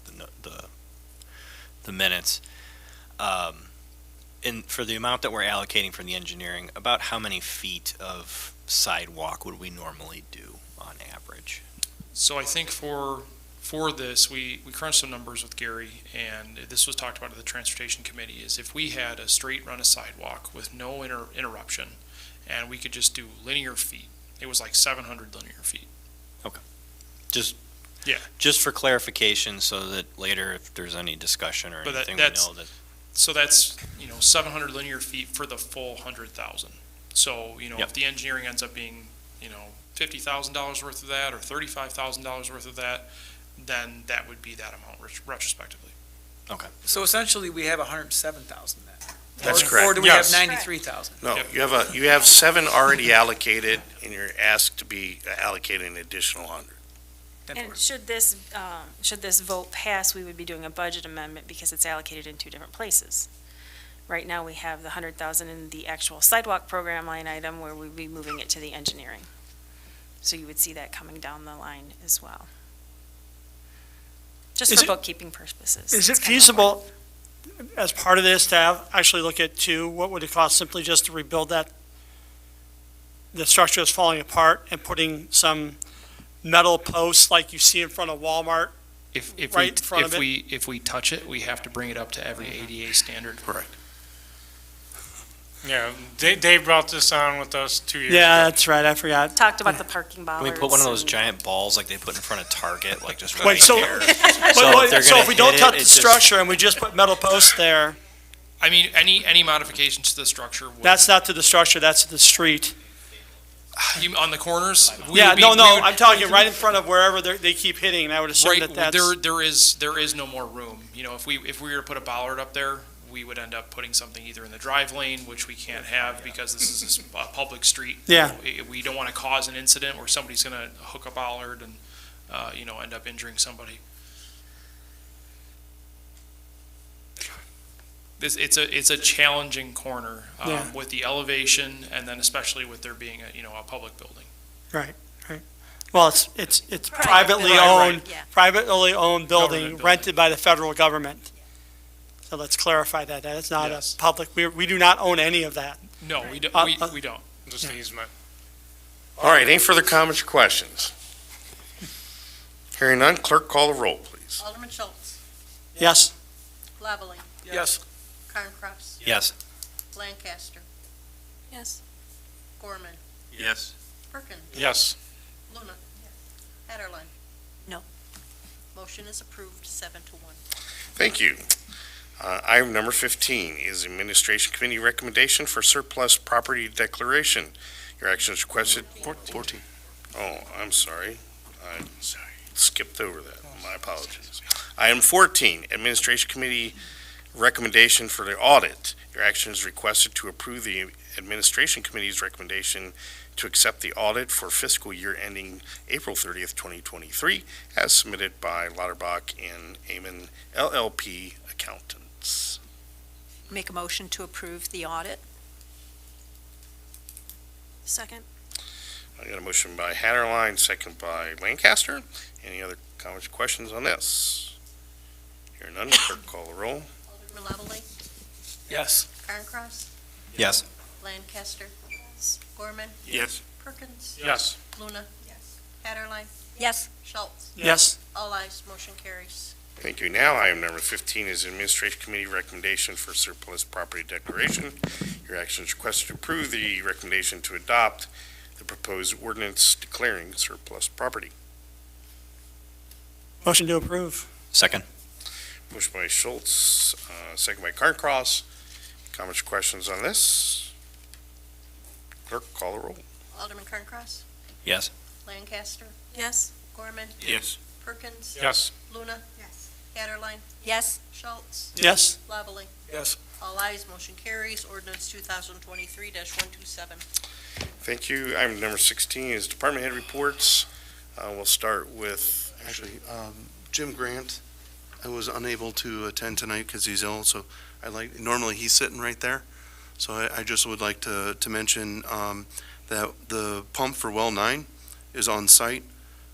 Speaker 8: the minutes. And for the amount that we're allocating for the engineering, about how many feet of sidewalk would we normally do on average?
Speaker 15: So I think for this, we crunched some numbers with Gary, and this was talked about at the Transportation Committee, is if we had a straight run of sidewalk with no interruption, and we could just do linear feet, it was like 700 linear feet.
Speaker 8: Just
Speaker 15: Yeah.
Speaker 8: Just for clarification, so that later, if there's any discussion or
Speaker 15: But
Speaker 8: anything,
Speaker 15: that's-
Speaker 8: we know that.
Speaker 15: So that's, 700 linear feet for the full 100,000. So,
Speaker 8: Yep.
Speaker 15: if the engineering ends up being, $50,000 worth of that, or $35,000 worth of that, then that would be that amount retrospectively.
Speaker 6: So essentially, we have 107,000 then.
Speaker 1: That's
Speaker 6: Or
Speaker 1: correct.
Speaker 6: do we have
Speaker 5: Yes.
Speaker 6: 93,000?
Speaker 1: No, you have 7 already allocated, and you're asked to be allocated an additional 100.
Speaker 13: And should this vote pass, we would be doing a budget amendment because it's allocated in 2 different places. Right now, we have the 100,000 in the actual sidewalk program line item where we'd be moving it to the engineering. So you would see that coming down the line as well. Just
Speaker 14: Is
Speaker 13: for
Speaker 14: it-
Speaker 13: bookkeeping purposes.
Speaker 14: Is it
Speaker 13: It's kind of
Speaker 14: feasible, as part of this, to actually look at two, what would it cost simply just to rebuild that, the structure is falling apart, and putting some metal posts like you see in front of Walmart?
Speaker 15: If
Speaker 14: Right in front of
Speaker 15: if we touch it, we have to bring it up to every ADA standard.
Speaker 12: Correct.
Speaker 5: Yeah, Dave brought this on with us 2 years ago.
Speaker 14: Yeah, that's right, I forgot.
Speaker 13: Talked about the parking
Speaker 8: Can
Speaker 13: bollards.
Speaker 8: we put one of those
Speaker 13: and-
Speaker 8: giant balls like they put in front of Target, like just
Speaker 14: Wait,
Speaker 8: right
Speaker 14: so-
Speaker 8: there?
Speaker 14: So if we don't touch the
Speaker 8: it's just-
Speaker 14: structure and we just put metal posts there,
Speaker 15: I mean, any modifications to the structure would.
Speaker 14: that's not to the structure, that's to the street.
Speaker 15: On the corners?
Speaker 14: Yeah, no, I'm talking right in front of wherever they keep hitting, and I would assume
Speaker 15: Right,
Speaker 14: that that's.
Speaker 15: there is no more room. You know, if we were to put a bollard up there, we would end up putting something either in the drive lane, which we can't have because this is a public street.
Speaker 14: Yeah.
Speaker 15: We don't want to cause an incident where somebody's going to hook a bollard and, end up injuring somebody. It's a challenging corner
Speaker 14: Yeah.
Speaker 15: with the elevation and then especially with there being a public building.
Speaker 14: Right. Well, it's privately
Speaker 15: Right,
Speaker 14: owned,
Speaker 15: right.
Speaker 4: Yeah.
Speaker 14: privately owned building
Speaker 15: Government building.
Speaker 14: rented by the federal government. So let's clarify that, that is not a
Speaker 15: Yes.
Speaker 14: public, we do not own any of that.
Speaker 15: No, we don't. We don't.
Speaker 5: Just an easement.
Speaker 1: All right, any further comments or questions? Hearing none, clerk call the roll, please.
Speaker 3: Alderman Schulz,
Speaker 14: Yes?
Speaker 3: Lavallee,
Speaker 6: Yes.
Speaker 3: Carncross,
Speaker 8: Yes.
Speaker 3: Lancaster,
Speaker 13: Yes.
Speaker 3: Gorman,
Speaker 11: Yes.
Speaker 3: Perkins,
Speaker 5: Yes.
Speaker 3: Luna, Haderlein.
Speaker 4: No.
Speaker 3: Motion is approved 7-1.
Speaker 1: Thank you. Item number 15 is Administration Committee recommendation for surplus property declaration. Your action is requested.
Speaker 12: 14.
Speaker 1: Oh, I'm sorry. I skipped over that. My apologies. Item 14, Administration Committee recommendation for the audit. Your action is requested to approve the Administration Committee's recommendation to accept the audit for fiscal year ending April 30th, 2023, as submitted by Lauterbach and Amon LLP Accountants.
Speaker 4: Make a motion to approve the audit?
Speaker 13: Second.
Speaker 1: I got a motion by Haderlein, second by Lancaster. Any other comments or questions on this? Hearing none, clerk call the roll.
Speaker 3: Alderman Lavallee,
Speaker 6: Yes.
Speaker 3: Carncross,
Speaker 8: Yes.
Speaker 3: Lancaster, Gorman,
Speaker 11: Yes.
Speaker 3: Perkins,
Speaker 5: Yes.
Speaker 3: Luna, Haderlein,
Speaker 4: Yes.
Speaker 3: Schulz.
Speaker 14: Yes?
Speaker 3: All ayes, motion carries.
Speaker 1: Thank you. Now, item number 15 is Administration Committee recommendation for surplus property declaration. Your action is requested to approve the recommendation to adopt the proposed ordinance declaring surplus property.
Speaker 14: Motion to approve.
Speaker 8: Second.
Speaker 1: Motion by Schulz, second by Carncross. Comments or questions on this? Clerk, call the roll.
Speaker 3: Alderman Carncross,
Speaker 8: Yes.
Speaker 3: Lancaster,
Speaker 13: Yes.
Speaker 3: Gorman,
Speaker 11: Yes.
Speaker 3: Perkins,
Speaker 5: Yes.
Speaker 3: Luna, Haderlein,
Speaker 4: Yes.
Speaker 3: Schulz,
Speaker 14: Yes?
Speaker 3: Lavallee.
Speaker 6: Yes.
Speaker 3: All ayes, motion carries. Ordinance 2023-127.
Speaker 1: Thank you. Item number 16 is Department Head Reports. We'll start with,
Speaker 12: Actually, Jim Grant, I was unable to attend tonight because he's ill, so normally he's sitting right there. So I just would like to mention that the pump for well 9 is on site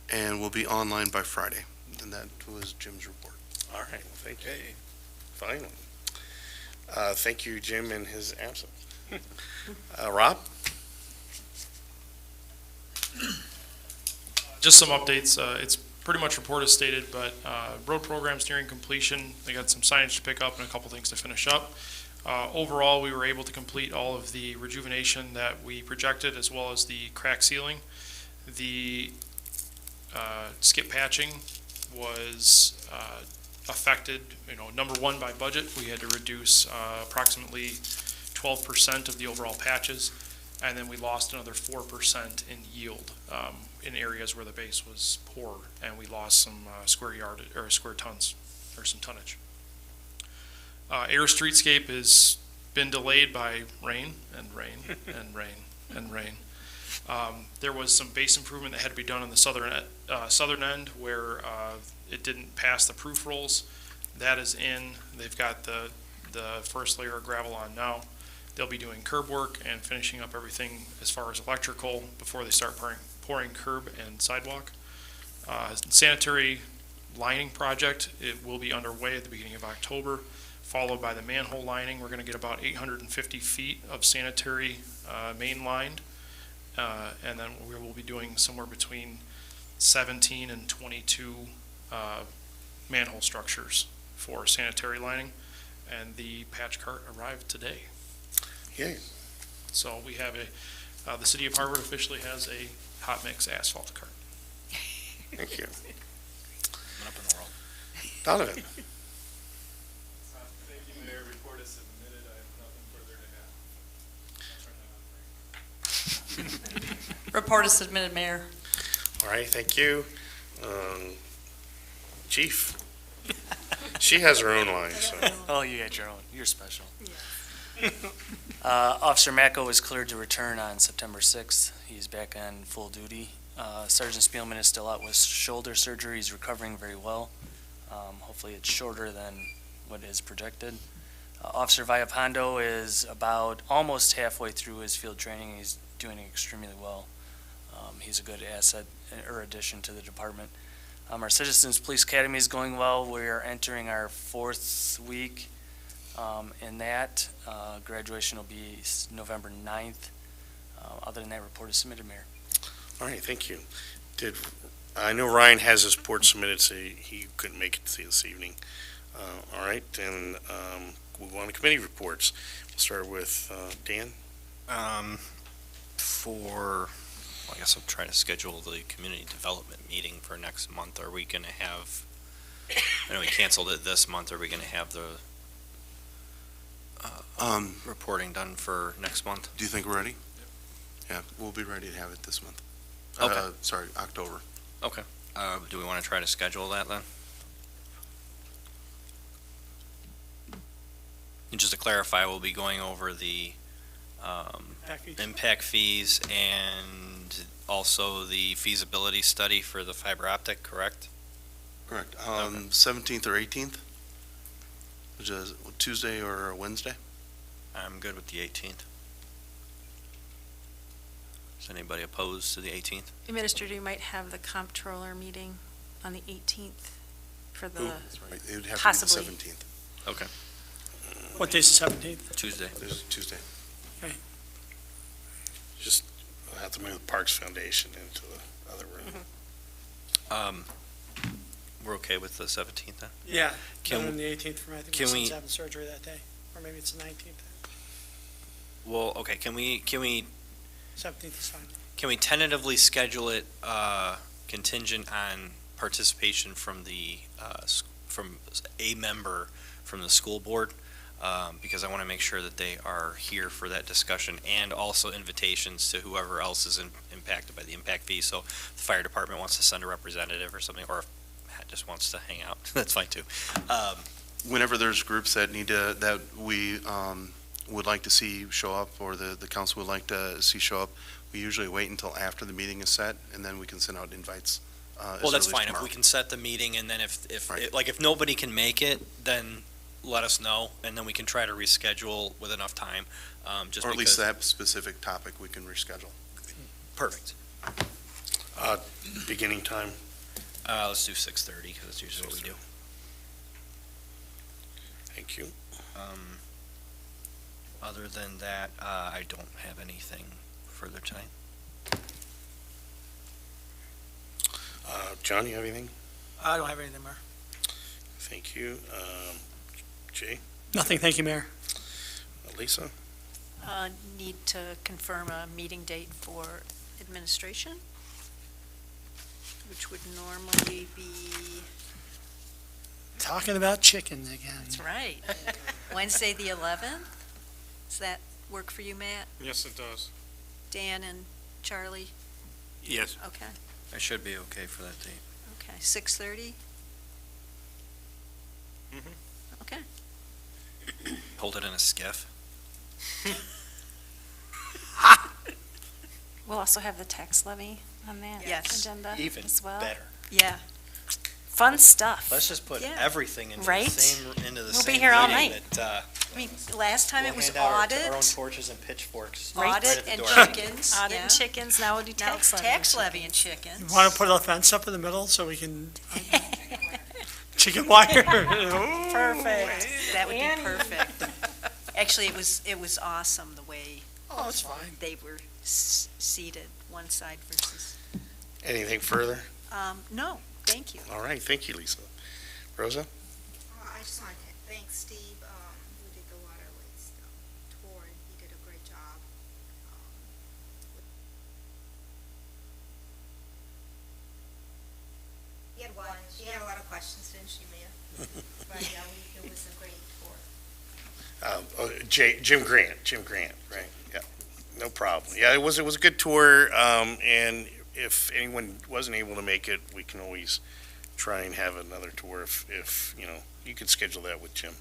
Speaker 12: and will be online by Friday. And that was Jim's report.
Speaker 1: all right, well, thank you. Finally. Thank you, Jim, in his absence. Rob?
Speaker 15: Just some updates. It's pretty much report as stated, but road program's nearing completion. They got some signage to pick up and a couple things to finish up. Overall, we were able to complete all of the rejuvenation that we projected, as well as the crack sealing. The skip patching was affected, number one, by budget. We had to reduce approximately 12% of the overall patches, and then we lost another 4% in yield in areas where the base was poor, and we lost some square tons, or some tonnage. Air streetscape is been delayed by rain and rain and rain and rain. There was some base improvement that had to be done on the southern end where it didn't pass the proof rolls. That is in. They've got the first layer of gravel on now. They'll be doing curb work and finishing up everything as far as electrical before they start pouring curb and sidewalk. Sanitary lining project, it will be underway at the beginning of October, followed by the manhole lining. We're going to get about 850 feet of sanitary main lined, and then we will be doing somewhere between 17 and 22 manhole structures for sanitary lining, and the patch cart arrived today.
Speaker 1: Yay.
Speaker 15: So we have the city of Harvard officially has a hot mix asphalt cart.
Speaker 1: Thank you. Donovan.
Speaker 16: Thank you, Mayor. Report is submitted. I have nothing further to add.
Speaker 3: Report is submitted, Mayor.
Speaker 1: All right, thank you. Chief. She has her own line, so.
Speaker 17: Oh, you got your own. You're special. Officer Macko was cleared to return on September 6th. He's back on full duty. Sergeant Spielman is still out with shoulder surgery. He's recovering very well. Hopefully it's shorter than what is projected. Officer Vallapando is about almost halfway through his field training. He's doing extremely well. He's a good asset or addition to the department. Our Citizens Police Academy is going well. We are entering our 4th week in that. Graduation will be November 9th. Other than that, report is submitted, Mayor.
Speaker 1: All right, thank you. I know Ryan has his report submitted, so he couldn't make it this evening. All right, and we'll go on to committee reports. We'll start with Dan.
Speaker 8: I guess I'll try to schedule the community development meeting for next month. Are we going to have, I know we canceled it this month, are we going to have the reporting done for next month?
Speaker 12: Do you think we're ready? Yeah, we'll be ready to have it this month.
Speaker 8: Okay.
Speaker 12: Sorry, October.
Speaker 8: Okay. Do we want to try to schedule that then? And just to clarify, we'll be going over the impact fees and also the feasibility study for the fiber optic, correct?
Speaker 12: Correct. 17th or 18th, which is Tuesday or Wednesday.
Speaker 8: I'm good with the 18th. Is anybody opposed to the 18th?
Speaker 13: Administrator, you might have the comptroller meeting on the 18th for the,
Speaker 12: That's right. It would have
Speaker 13: possibly.
Speaker 12: to be the 17th.
Speaker 8: Okay.
Speaker 14: What day's the 17th?
Speaker 8: Tuesday.
Speaker 12: This is Tuesday.
Speaker 1: Just we'll have to move the Parks Foundation into the other room.
Speaker 8: We're okay with the 17th then?
Speaker 14: Yeah,
Speaker 8: Can
Speaker 14: other than the 18th for me. I think
Speaker 8: can
Speaker 14: my
Speaker 8: we-
Speaker 14: son's having surgery that day, or maybe it's the 19th.
Speaker 8: Well, okay, can we
Speaker 14: 17th is fine.
Speaker 8: Can we tentatively schedule it contingent on participation from from a member from the school board? Because I want to make sure that they are here for that discussion, and also invitations to whoever else is impacted by the impact fee. So if the fire department wants to send a representative or something, or if Pat just wants to hang out, that's fine too.
Speaker 12: Whenever there's groups that that we would like to see show up, or the council would like to see show up, we usually wait until after the meeting is set, and then we can send out invites.
Speaker 8: Well, that's fine. If we can set the meeting, and then if nobody can make it, then let us know, and then we can try to reschedule with enough time.
Speaker 12: Or at least that specific topic we can reschedule.
Speaker 8: Perfect.
Speaker 1: Beginning time.
Speaker 8: Let's do 6:30, because that's usually what we do.
Speaker 1: Thank you.
Speaker 8: Other than that, I don't have anything further tonight.
Speaker 1: John, you have anything?
Speaker 6: I don't have anything, Mayor.
Speaker 1: Thank you. Jay?
Speaker 14: Nothing, thank you, Mayor.
Speaker 1: Lisa?
Speaker 4: Need to confirm a meeting date for administration, which would normally be,
Speaker 14: Talking about chickens again.
Speaker 4: that's right, Wednesday, the 11th? Does that work for you, Matt,
Speaker 5: Yes, it does.
Speaker 4: Dan, and Charlie?
Speaker 2: Yes.
Speaker 4: Okay,
Speaker 8: I should be okay for that date.
Speaker 4: okay, 6:30?
Speaker 5: Mhm.
Speaker 4: Okay.
Speaker 8: Hold it in a skiff.
Speaker 13: We'll also have the tax levy on that
Speaker 4: Yes.
Speaker 13: agenda
Speaker 8: Even
Speaker 13: as well.
Speaker 8: better.
Speaker 4: Yeah.
Speaker 13: Fun stuff.
Speaker 8: Let's just put
Speaker 4: Yeah.
Speaker 8: everything into
Speaker 13: Right?
Speaker 8: the same, into the
Speaker 13: We'll be
Speaker 8: same
Speaker 13: here all
Speaker 8: meeting
Speaker 13: night.
Speaker 8: that,
Speaker 4: I mean, last time
Speaker 8: we'll
Speaker 4: it was
Speaker 8: hand out
Speaker 4: audit,
Speaker 8: our own torches and pitchforks.
Speaker 13: Right.
Speaker 8: right
Speaker 4: audit
Speaker 8: at the
Speaker 4: and
Speaker 8: door.
Speaker 4: chickens.
Speaker 13: Audit
Speaker 4: yeah.
Speaker 13: and chickens, now we'll do
Speaker 4: Now
Speaker 13: tax levy.
Speaker 4: tax levy and chickens.
Speaker 14: Want to put a fence up in the middle so we can, chicken wire?
Speaker 4: Perfect. That would be
Speaker 13: Annie.
Speaker 4: perfect. Actually, it was awesome the way
Speaker 12: Oh, it's fine.
Speaker 4: they were seated, one side versus.
Speaker 1: Anything further?
Speaker 4: No, thank you.
Speaker 1: All right, thank you, Lisa. Rosa?
Speaker 18: I just want to thank Steve, who did the waterways tour, and he did a great job. She had a lot of questions, didn't she, Mia? But yeah, it was a great tour.
Speaker 1: Jim Grant, right, yeah, no problem. Yeah, it was a good tour, and if anyone wasn't able to make it, we can always try and have another tour if, you could schedule that with Jim.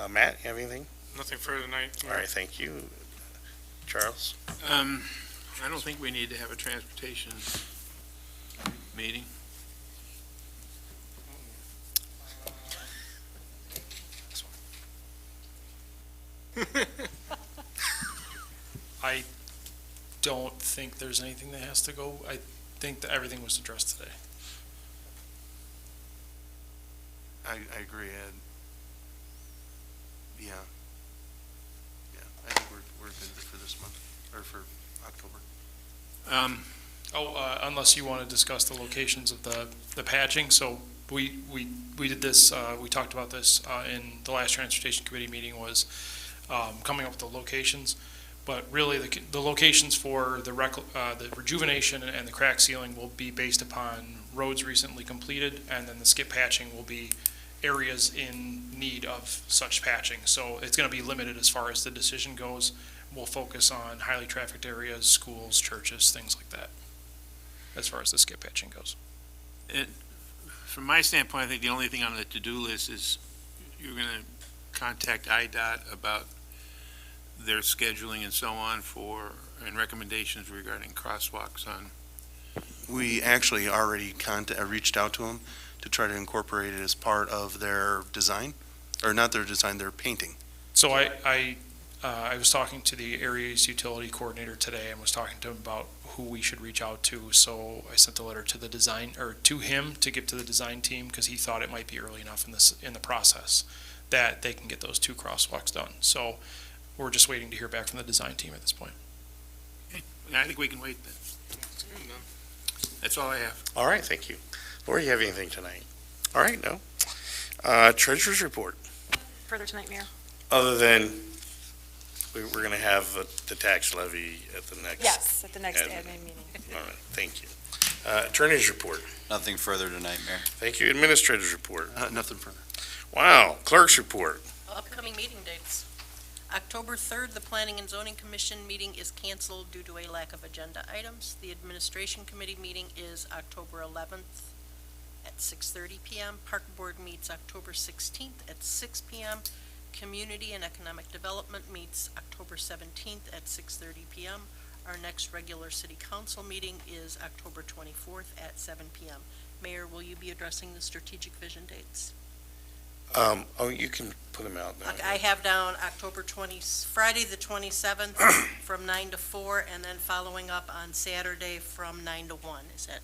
Speaker 1: Matt, you have anything?
Speaker 5: Nothing further tonight.
Speaker 1: All right, thank you. Charles?
Speaker 2: I don't think we need to have a transportation meeting.
Speaker 15: I don't think there's anything that has to go. I think that everything was addressed today.
Speaker 12: I agree, Ed. Yeah. Yeah, I think we're good for this month, or for October.
Speaker 15: Unless you want to discuss the locations of the patching, so we did this, we talked about this in the last transportation committee meeting, was coming up with the locations, but really the locations for the rejuvenation and the crack sealing will be based upon roads recently completed, and then the skip patching will be areas in need of such patching. So it's going to be limited as far as the decision goes. We'll focus on highly trafficked areas, schools, churches, things like that, as far as the skip patching goes.
Speaker 2: From my standpoint, I think the only thing on the to-do list is you're going to contact IDOT about their scheduling and so on and recommendations regarding crosswalks on.
Speaker 12: We actually already reached out to them to try to incorporate it as part of their design, or not their design, their painting.
Speaker 15: So I was talking to the area's utility coordinator today and was talking to him about who we should reach out to. So I sent a letter to to him to give to the design team, because he thought it might be early enough in the process that they can get those 2 crosswalks done. So we're just waiting to hear back from the design team at this point.
Speaker 2: Okay. I think we can wait then. That's all I have.
Speaker 1: All right, thank you. Lori, you have anything tonight? All right, no. Treasurer's report,
Speaker 13: Further tonight, Mayor.
Speaker 1: other than we're going to have the tax levy at the next.
Speaker 13: Yes, at the next
Speaker 1: admin.
Speaker 13: admin meeting.
Speaker 1: All right, thank you. Attorney's report.
Speaker 11: Nothing further tonight, Mayor.
Speaker 1: Thank you. Administrator's report.
Speaker 12: Nothing further.
Speaker 1: Wow. Clerk's report.
Speaker 3: Upcoming meeting dates. October 3rd, the Planning and Zoning Commission meeting is canceled due to a lack of agenda items. The Administration Committee meeting is October 11th at 6:30 p.m. Park Board meets October 16th at 6 p.m. Community and Economic Development meets October 17th at 6:30 p.m. Our next regular City Council meeting is October 24th at 7 p.m. Mayor, will you be addressing the strategic vision dates?
Speaker 1: You can put them out now.
Speaker 3: I have down Friday the 27th from 9 to 4, and then following up on Saturday from 9 to 1. Is that?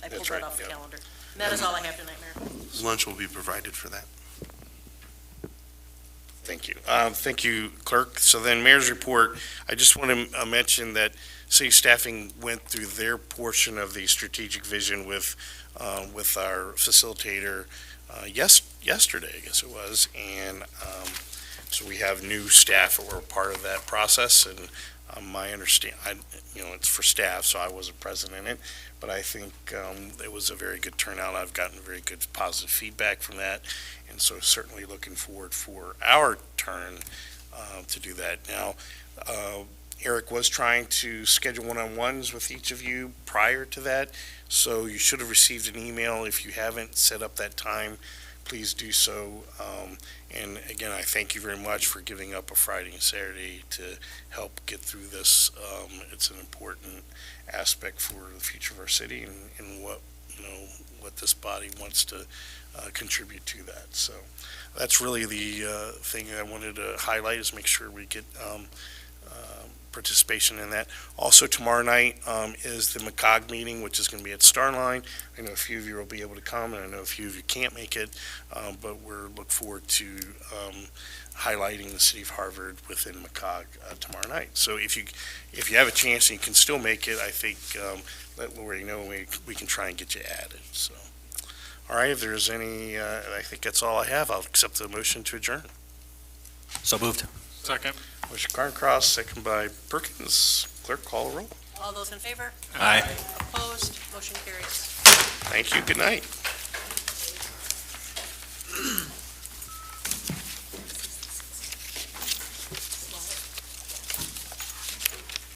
Speaker 3: I pulled
Speaker 1: That's
Speaker 3: that
Speaker 1: right,
Speaker 3: off the
Speaker 1: yeah.
Speaker 3: calendar. And that is all I have tonight, Mayor.
Speaker 12: Lunch will be provided for that.
Speaker 1: Thank you. Thank you, Clerk. So then, Mayor's report, I just want to mention that city staffing went through their portion of the strategic vision with our facilitator yesterday, I guess it was, and so we have new staff that were part of that process, and my it's for staff, so I wasn't present in it, but I think it was a very good turnout. I've gotten very good positive feedback from that, and so certainly looking forward for our turn to do that. Now, Eric was trying to schedule one-on-ones with each of you prior to that, so you should have received an email. If you haven't set up that time, please do so. And again, I thank you very much for giving up a Friday and Saturday to help get through this. It's an important aspect for the future of our city and what, what this body wants to contribute to that. So that's really the thing I wanted to highlight, is make sure we get participation in that. Also, tomorrow night is the McCog meeting, which is going to be at Starline. I know a few of you will be able to come, and I know a few of you can't make it, but we're look forward to highlighting the city of Harvard within McCog tomorrow night. So if you have a chance and you can still make it, I think let Lori know, we can try and get you added. So, all right, if there's any, I think that's all I have. I'll accept the motion to adjourn.
Speaker 8: So moved.
Speaker 5: Second.
Speaker 1: Motion Carncross, second by Perkins. Clerk, call the roll.
Speaker 3: All those in favor?
Speaker 8: Aye.
Speaker 3: Opposed? Motion carries.
Speaker 1: Thank you. Good night.